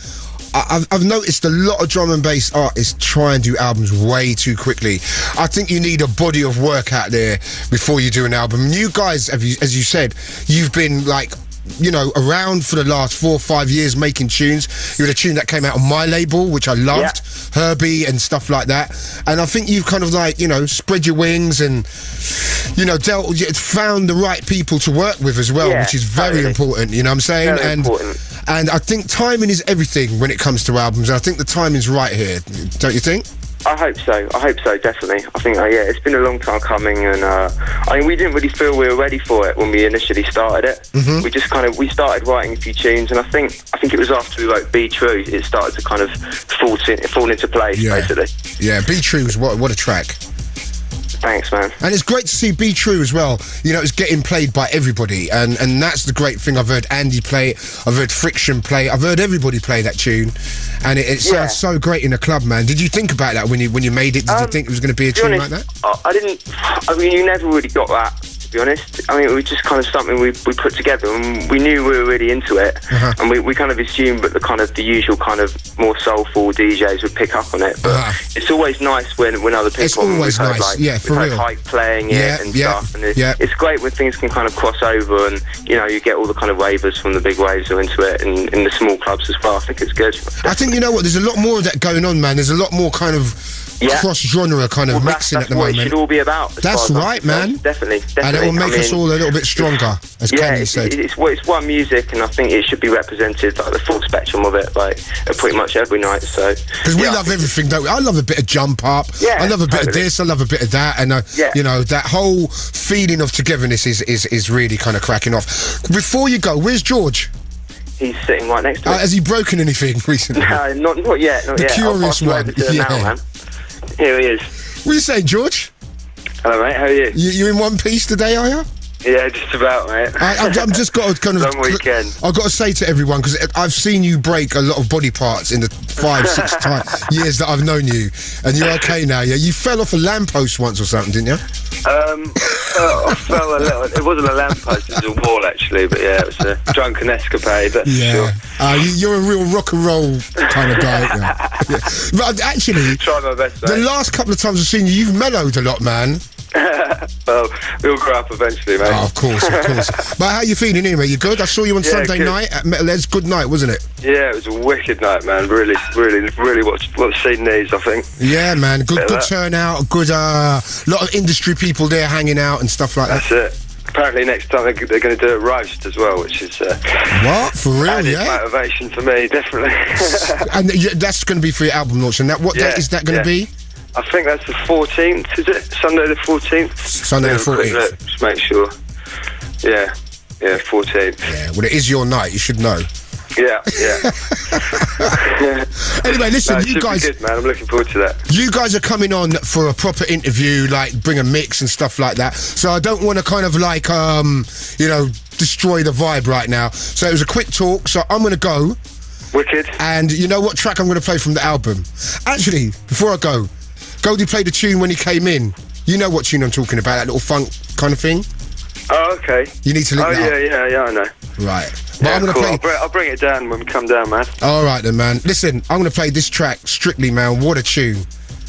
I've noticed a lot of drum and bass artists try and do albums way too quickly. I think you need a body of work out there before you do an album. You guys, as you said, you've been like, you know, around for the last 4 or 5 years making tunes. You had a tune that came out on my label, which I loved, Herbie and stuff like that. And I think you've kind of like, you know, spread your wings and, you know, found the right people to work with as well, which is very important, you know what I'm saying? Very important. And I think timing is everything when it comes to albums, and I think the timing's right here, don't you think? I hope so, definitely. I think, it's been a long time coming, and I mean, we didn't really feel we were ready for it when we initially started it. We just we started writing a few tunes, and I think it was after we wrote Be True, it started to kind of fall into place, basically. Yeah, Be True was what a track. Thanks, man. And it's great to see Be True as well. You know, it's getting played by everybody, and that's the great thing. I've heard Andy play it, I've heard Friction play it, I've heard everybody play that tune, and it sounds so great in a club, man. Did you think about that when you made it? Did you think it was going to be a tune like that? I didn't. I mean, you never really got that, to be honest. I mean, it was just kind of something we put together, and we knew we were really into it, and we kind of assumed that the usual kind of more soulful DJs would pick up on it. But it's always nice when other people. It's always nice, for real. Hype playing it and stuff, and it's great when things can kind of cross over, and you know, you get all the kind of ravers from the big waves who are into it, and in the small clubs as well. I think it's good. I think, you know what, there's a lot more of that going on, man. There's a lot more kind of cross-genre kind of mixing at the moment. That's what it should all be about. That's right, man. Definitely. And it will make us all a little bit stronger, as Kenny said. It's one music, and I think it should be represented, like the full spectrum of it, like pretty much every night. So because we love everything, don't we? I love a bit of jump up. I love a bit of this. I love a bit of that, and you know, that whole feeling of togetherness is really kind of cracking off. Before you go, where's George? he's sitting right next to me. Has he broken anything recently? No, not yet. Not the yet. curious I'll one. over to him now, man. Here he is. What are you saying, George? Hello, mate. How are you? You in one piece today, are you? Yeah, just about, mate. I'm just got to kind of. Long weekend. I've got to say to everyone, because I've seen you break a lot of body parts in the 5-6 years that I've known you, and you're okay now. Yeah, you fell off a lamppost once or something, didn't you? I fell a little. It wasn't a lamppost; it was a wall, actually. But yeah, it was a drunken escapade. That's yeah, sure. You're a real rock and roll kind of guy. Yeah. But actually, try my best. Mate. The last couple of times I've seen you, you've mellowed a lot, man. Well, we'll grow up eventually, mate. Oh, of course. But how you feeling anyway? You good? I saw you on Sunday good. night at Metalheadz. Good night, wasn't it? Yeah, it was a wicked night, man. Really what the scene needs, I think. Yeah, man. Good turnout. Good, lot of industry people there hanging out and stuff like that. That's it. Apparently next time they're going to do a roast as well, which is what, for real? Added motivation for me, definitely. And that's going to be for your album launch. And what date is that going to be? I think that's the 14th, is it? Sunday the 14th? Sunday the 14th. Just make sure. Yeah, 14th. Yeah, well, it is your night, you should know. Yeah. Anyway, listen, you guys... Be good, man. I'm looking forward to that. You guys are coming on for a proper interview, like bring a mix and stuff like that. So I don't want to kind of like, destroy the vibe right now. So it was a quick talk, so I'm going to go. Wicked. And you know what track I'm going to play from the album? Actually, before I go, Goldie played a tune when he came in. You know what tune I'm talking about, that little funk kind of thing? Oh, okay. You need to link that up. Yeah, I know. Right. But Yeah, I'm going to play... I'll bring it down when we come down, man. All right then, man. Listen, I'm going to play this track, Strictly, man. What a tune.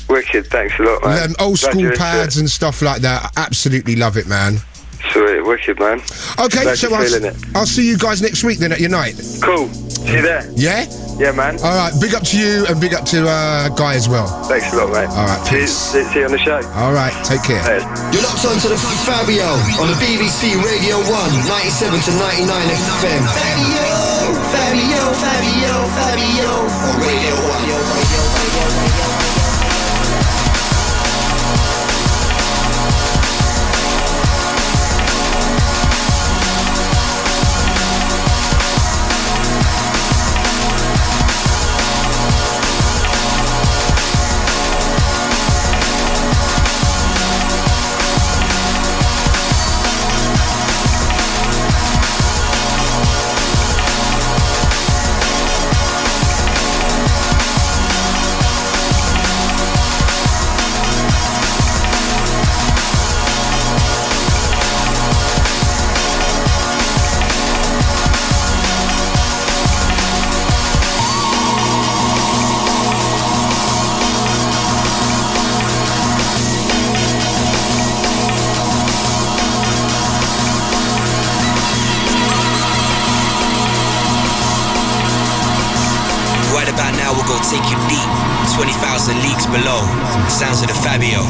Wicked, thanks a lot, man. Old school pads and stuff like that. I absolutely love it, man. Sweet, wicked, man. Okay, glad so you're I'll see you guys next week then at your night. Cool. See you there. Yeah? Yeah, man. All right, big up to you and big up to Guy as well. Thanks a lot, mate. All right, peace. See you on the show. All right, take care. You're locked on to the Fabio on the BBC Radio 1, 97 to 99 FM. Fabio on Radio 1. Take you deep, 20,000 leagues below. Sounds of the Fabio.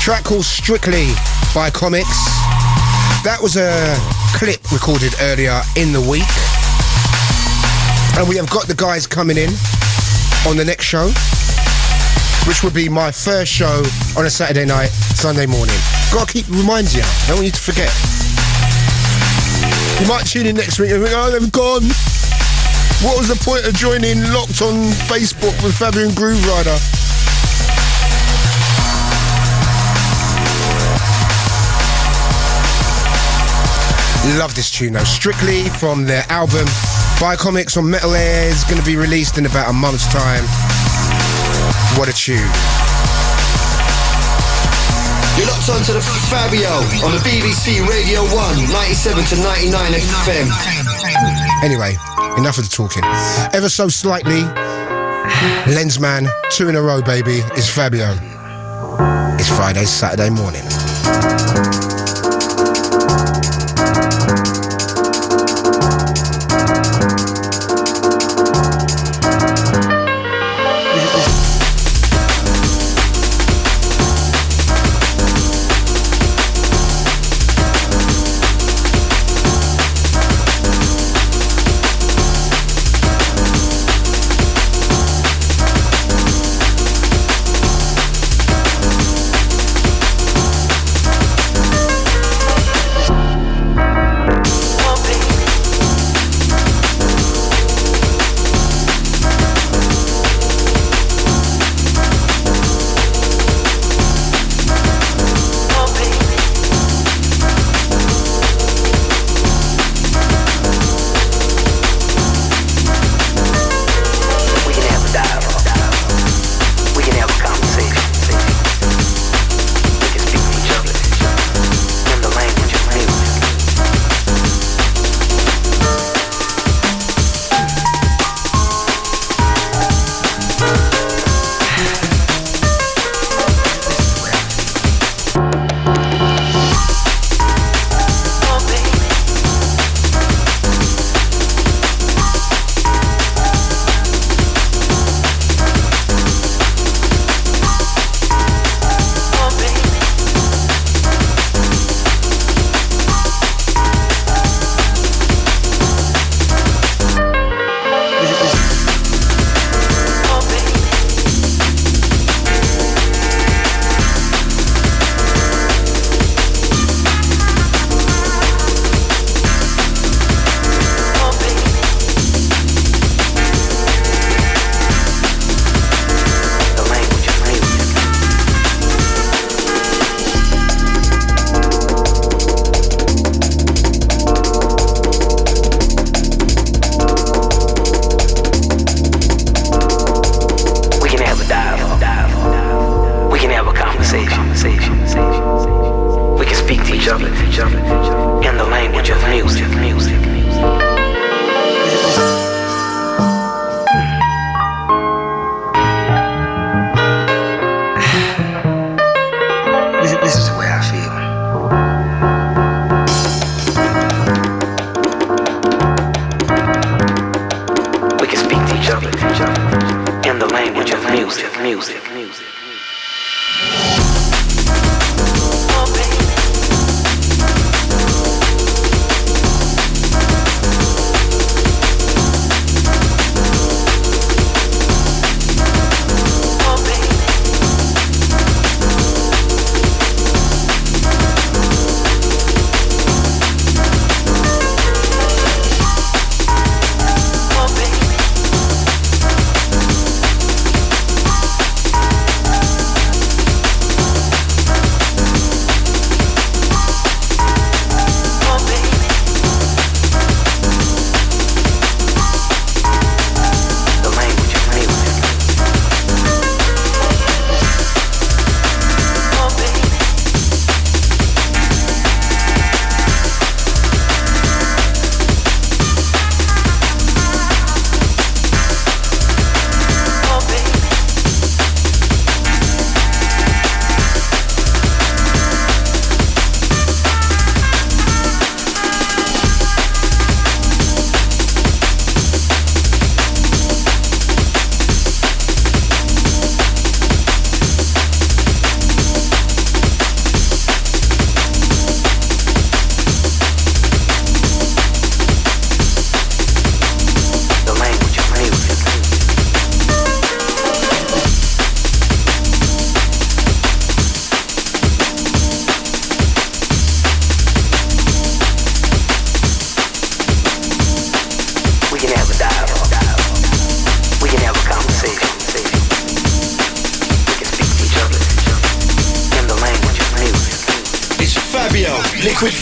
Track called Strictly by Commix. That was a clip recorded earlier in the week. And we have got the guys coming in on the next show, which will be my first show on a Saturday night, Sunday morning. Gotta keep reminding you, I don't want you to forget. You might tune in next week and think, oh, they've gone. What was the point of joining Locked on Facebook with Fabio and Grooverider? Love this tune though. Strictly from their album by Commix on Metalheadz, going to be released in about a month's time. What a tune. You're locked on to the Fabio on the BBC Radio 1, 97 to 99 FM. Anyway, enough of the talking. Ever so slightly, Lenzman, 2 in a row, baby, is Fabio. It's Friday, Saturday morning.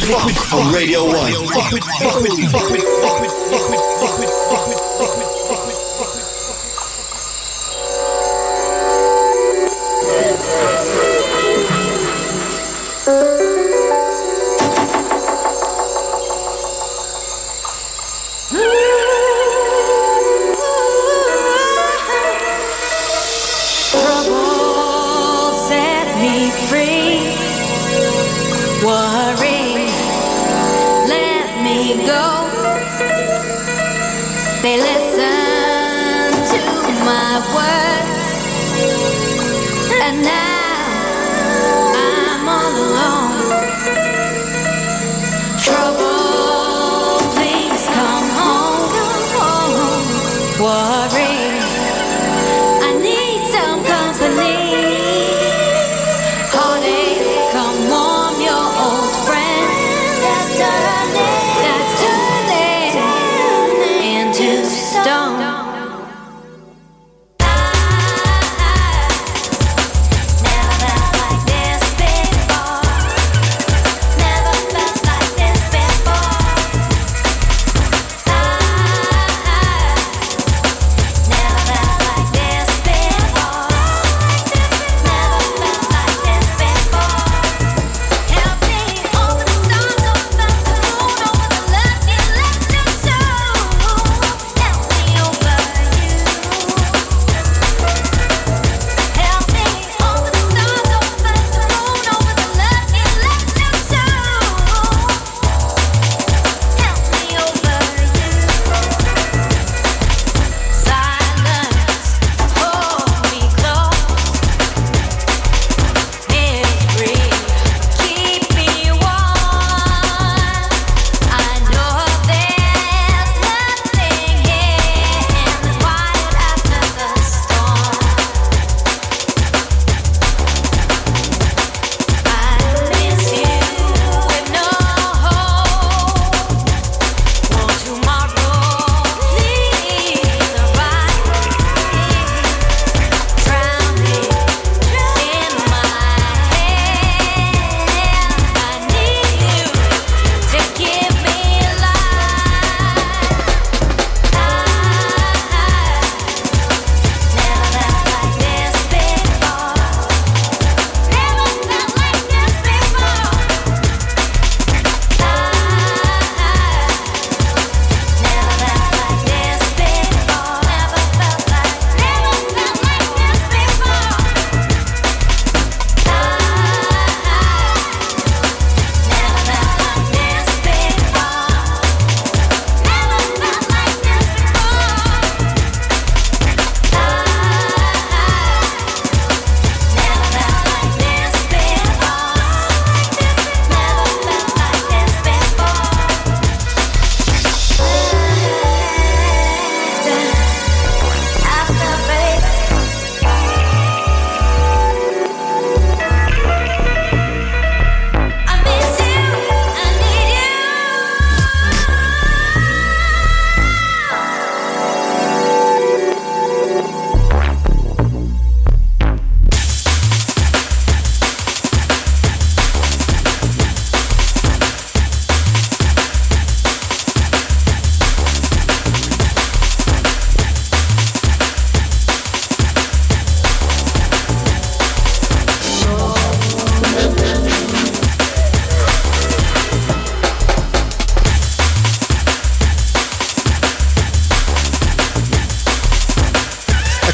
Funk on Radio 1. They listen to my words, and now I'm all alone. Trouble, please come home. Worry, I need some company. Heartache, come warm your old friend. That's turning into stone.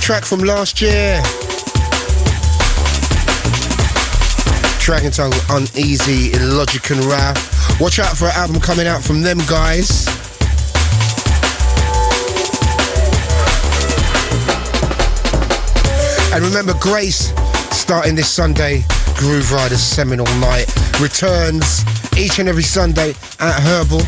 Track from last year. Track entitled Uneasy in Logic and Wrath. Watch out for an album coming out from them guys. And remember, Grace, starting this Sunday, Grooverider Seminole Night, returns each and every Sunday at Herbal.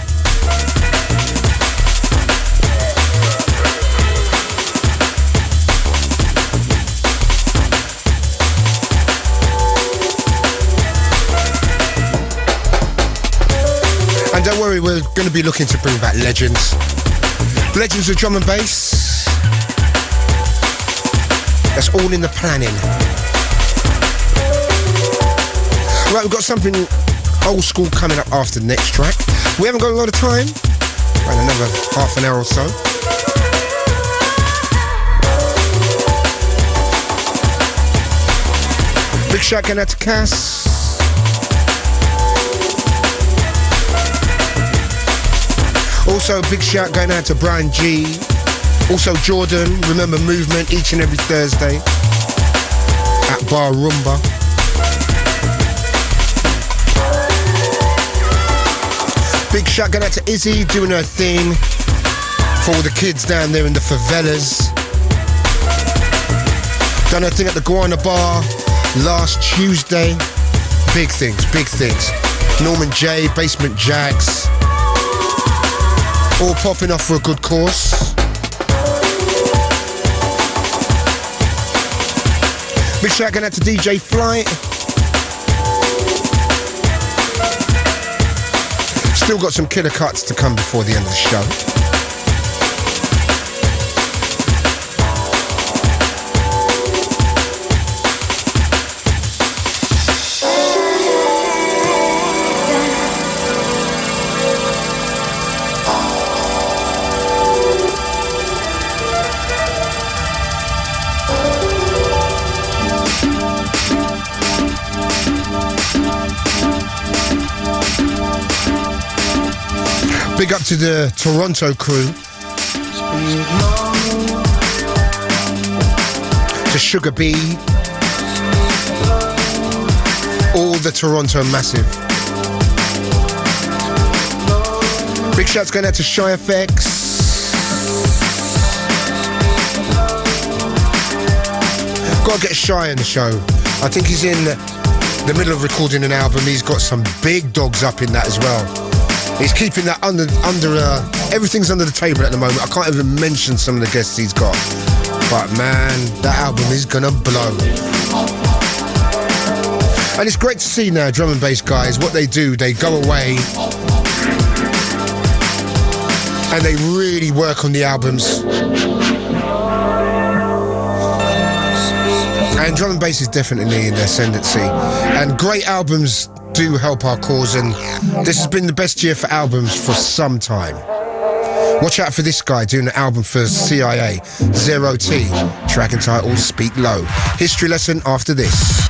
And don't worry, we're going to be looking to bring back legends. Legends of drum and bass. That's all in the planning. Right, we've got something Old School coming up after the next track. We haven't got a lot of time. Got another half an hour or so. Big shout going out to Cass. Also, big shout going out to Brian G. Also, Jordan. Remember Movement each and every Thursday at Bar Rumba. Big shout going out to Izzy doing her thing for all the kids down there in the favelas. Done her thing at the Guana Bar last Tuesday. Big things, big things. Norman J, Basement Jags. All popping off for a good cause. Big shout going out to DJ Flight. Still got some killer cuts to come before the end of the show. Big up to the Toronto crew. To Sugar B. All the Toronto massive. Big shouts going out to Shy FX. Gotta get Shy in the show. I think he's in the middle of recording an album. He's got some big dogs up in that as well. He's keeping that under everything's under the table at the moment. I can't even mention some of the guests he's got. But man, that album is gonna blow. And it's great to see now drum and bass guys, what they do, they go away and they really work on the albums. And drum and bass is definitely in the ascendancy. And great albums do help our cause, and this has been the best year for albums for some time. Watch out for this guy doing an album for CIA, Zero T, track entitled Speak Low. History lesson after this.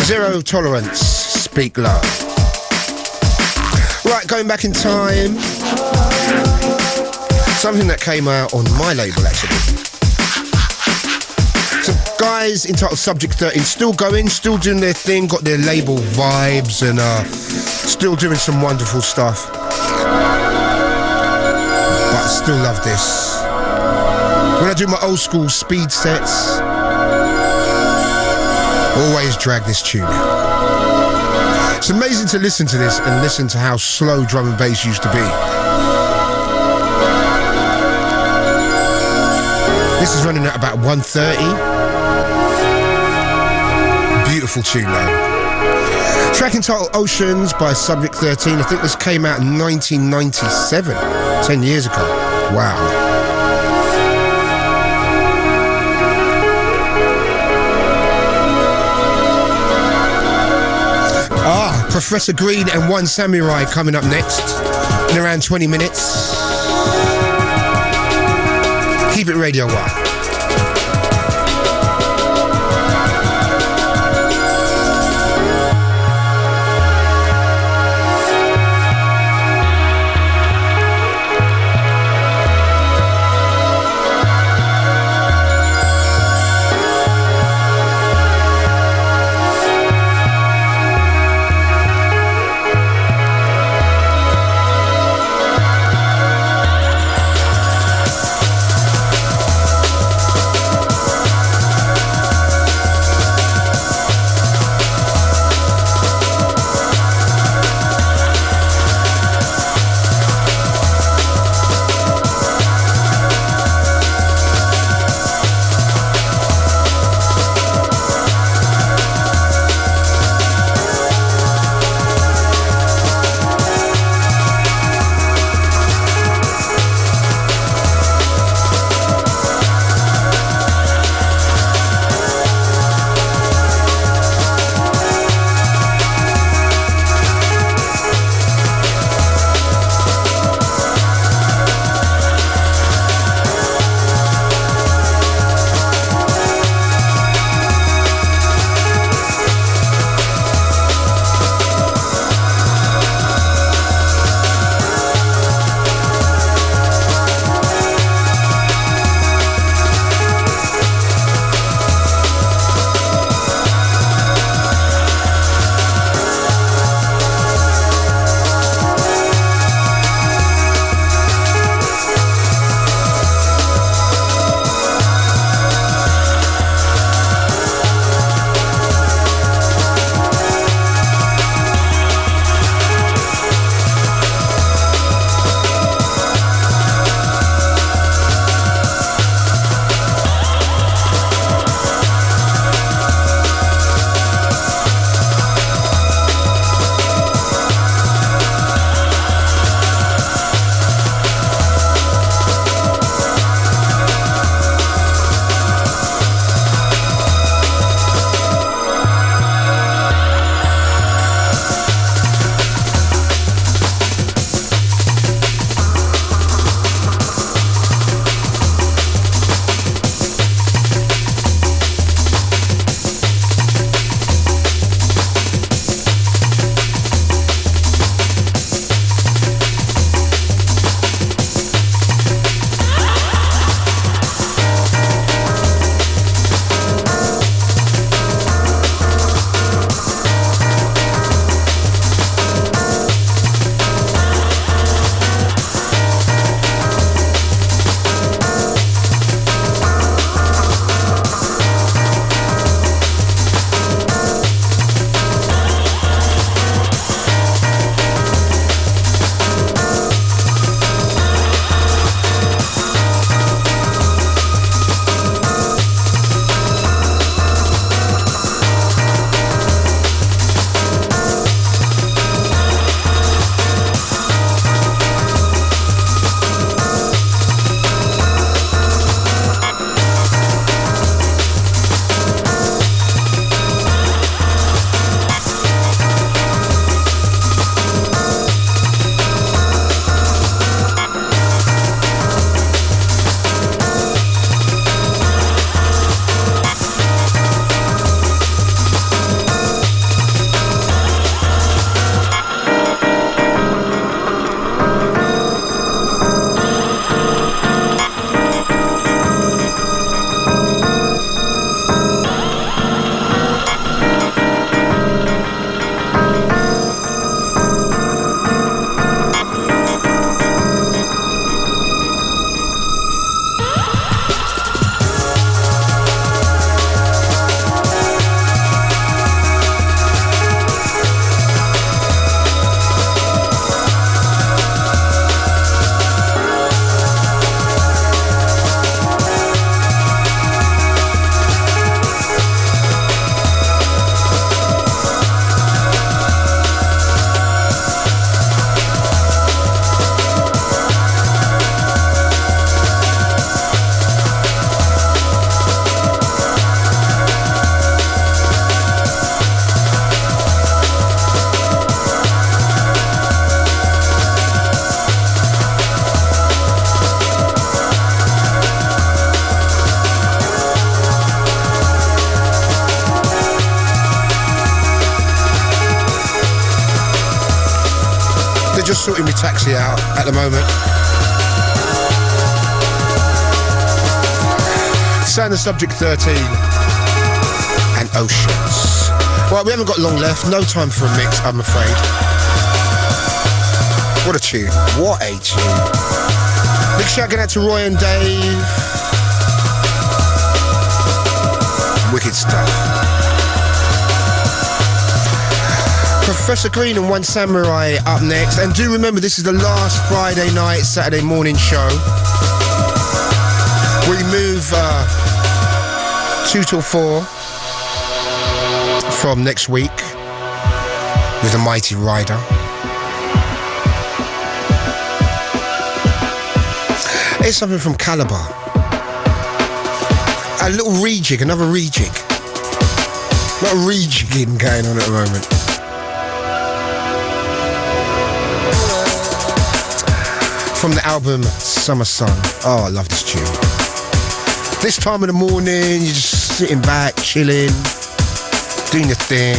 Zero tolerance, speak low. Right, going back in time. Something that came out on my label, actually. Some guys entitled Subject 13, still going, still doing their thing, got their label vibes, and still doing some wonderful stuff. But I still love this. When I do my old school speed sets, always drag this tune out. It's amazing to listen to this and listen to how slow drum and bass used to be. This is running at about 1:30. Beautiful tune though. Track entitled Oceans by Subject 13. I think this came out in 1997, 10 years ago. Wow. Professor Green and One Samurai coming up next in around 20 minutes. Keep it Radio 1. sorting my taxi out at the moment. Sound the Subject 13 and Oceans. Right, we haven't got long left. No time for a mix, I'm afraid. What a tune. What a tune. Big shout out to Roy and Dave. Wicked stuff. Professor Green and One Samurai up next. And do remember, this is the last Friday night, Saturday morning show. We move 2 till 4 from next week with the Mighty Rider. Here's something from Caliber. A little rejig, another rejig. A lot of rejigging going on at the moment. From the album Summer Sun. Oh, I love this tune. This time of the morning, you're just sitting back, chilling, doing your thing.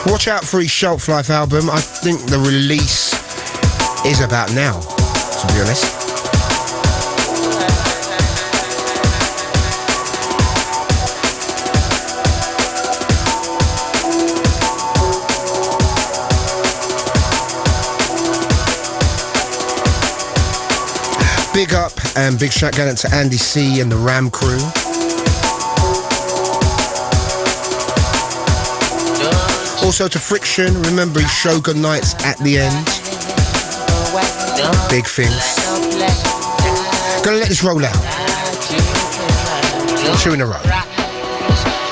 Watch out for his Shelf Life album. I think the release is about now, to be honest. Big up and big shout out to Andy C and the Ram crew. Also to Friction, remember his Shogun nights at the end. Big things. Gonna let this roll out. 2 in a row.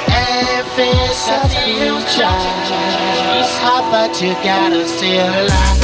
If it's a future, it's hard but you gotta still alive.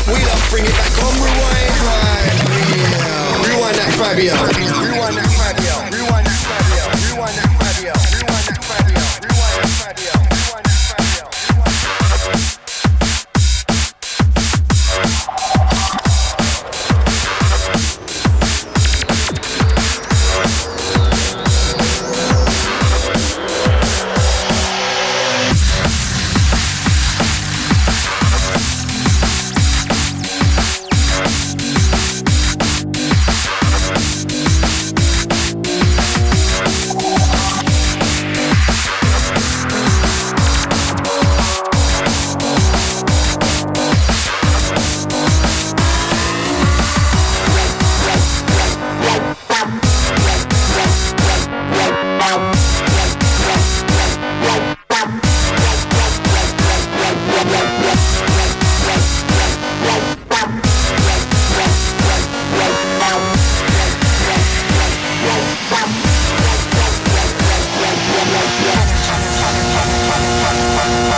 Wheel up, bring it back on, rewind, rewind that Fabio. Rewind that Fabio. Rewind that Fabio. Rewind that Fabio. Rewind that Fabio. Rewind that Fabio.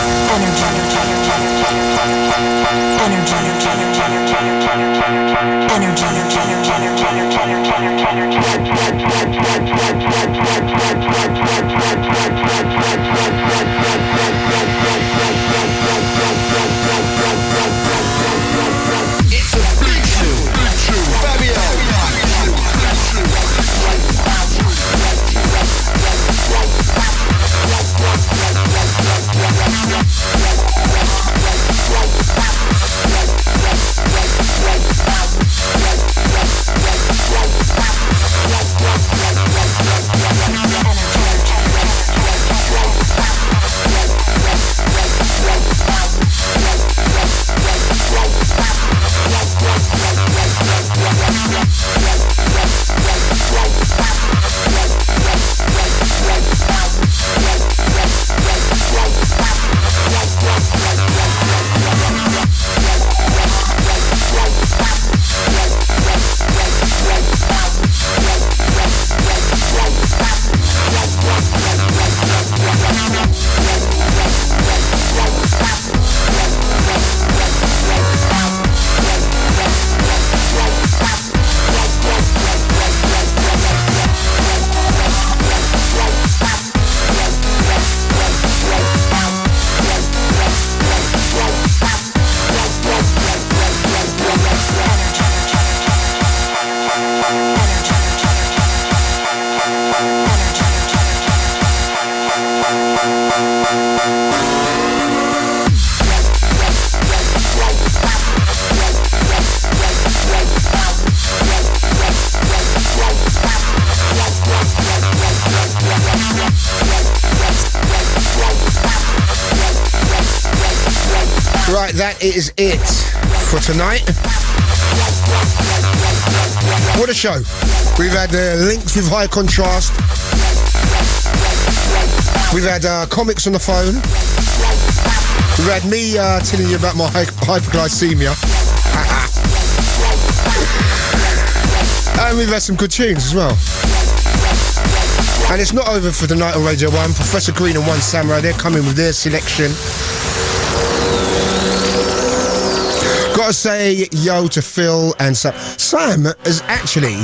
Rewind that Fabio. Right, that is it for tonight. What a show. We've had links with high contrast. We've had Commix on the phone. We've had me telling you about my hyperglycemia. And we've had some good tunes as well. And it's not over for the night on Radio 1. Professor Green and One Samurai, they're coming with their selection. Gotta say yo to Phil and Sam. Sam has actually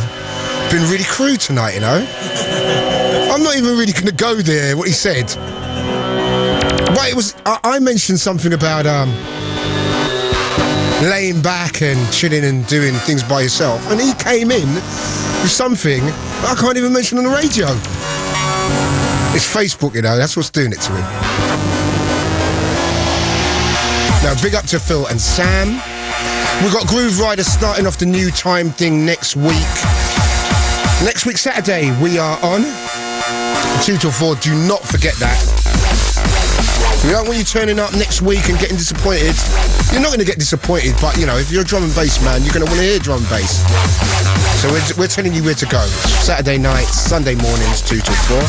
been really crude tonight, you know. I'm not even really going to go there, what he said. But it was, I mentioned something about laying back and chilling and doing things by yourself. And he came in with something I can't even mention on the radio. It's Facebook, you know, that's what's doing it to him. Now, big up to Phil and Sam. We've got Grooverider starting off the new time thing next week. Next week, Saturday, we are on 2 till 4. Do not forget that. We don't want you turning up next week and getting disappointed. You're not going to get disappointed, but, you know, if you're a drum and bass man, you're going to want to hear drum and bass. So we're telling you where to go. Saturday night, Sunday mornings, 2 till 4.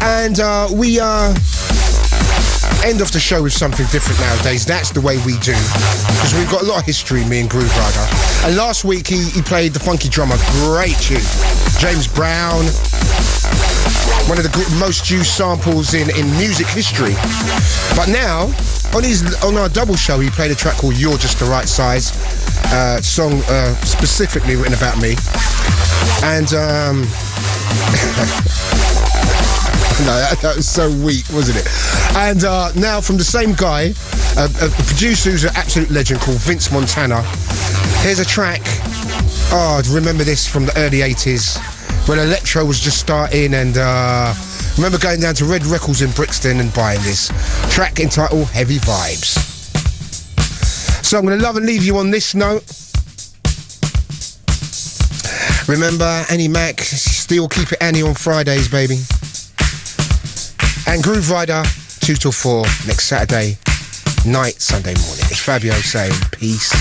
And we end off the show with something different nowadays. That's the way we do, because we've got a lot of history, me and Grooverider. And last week he played The Funky Drummer, great tune. James Brown, one of the most used samples in music history. But now, on our double show, he played a track called You're Just the Right Size, song specifically written about me. And no, that was so weak, wasn't it? And now from the same guy, a producer who's an absolute legend called Vince Montana. Here's a track, I remember this from the early 80s, when electro was just starting, and I remember going down to Red Records in Brixton and buying this track entitled Heavy Vibes. So I'm going to love and leave you on this note. Remember, Annie Mac, still keep it Annie on Fridays, baby. And Grooverider, 2 till 4, next Saturday night, Sunday morning. It's Fabio saying peace.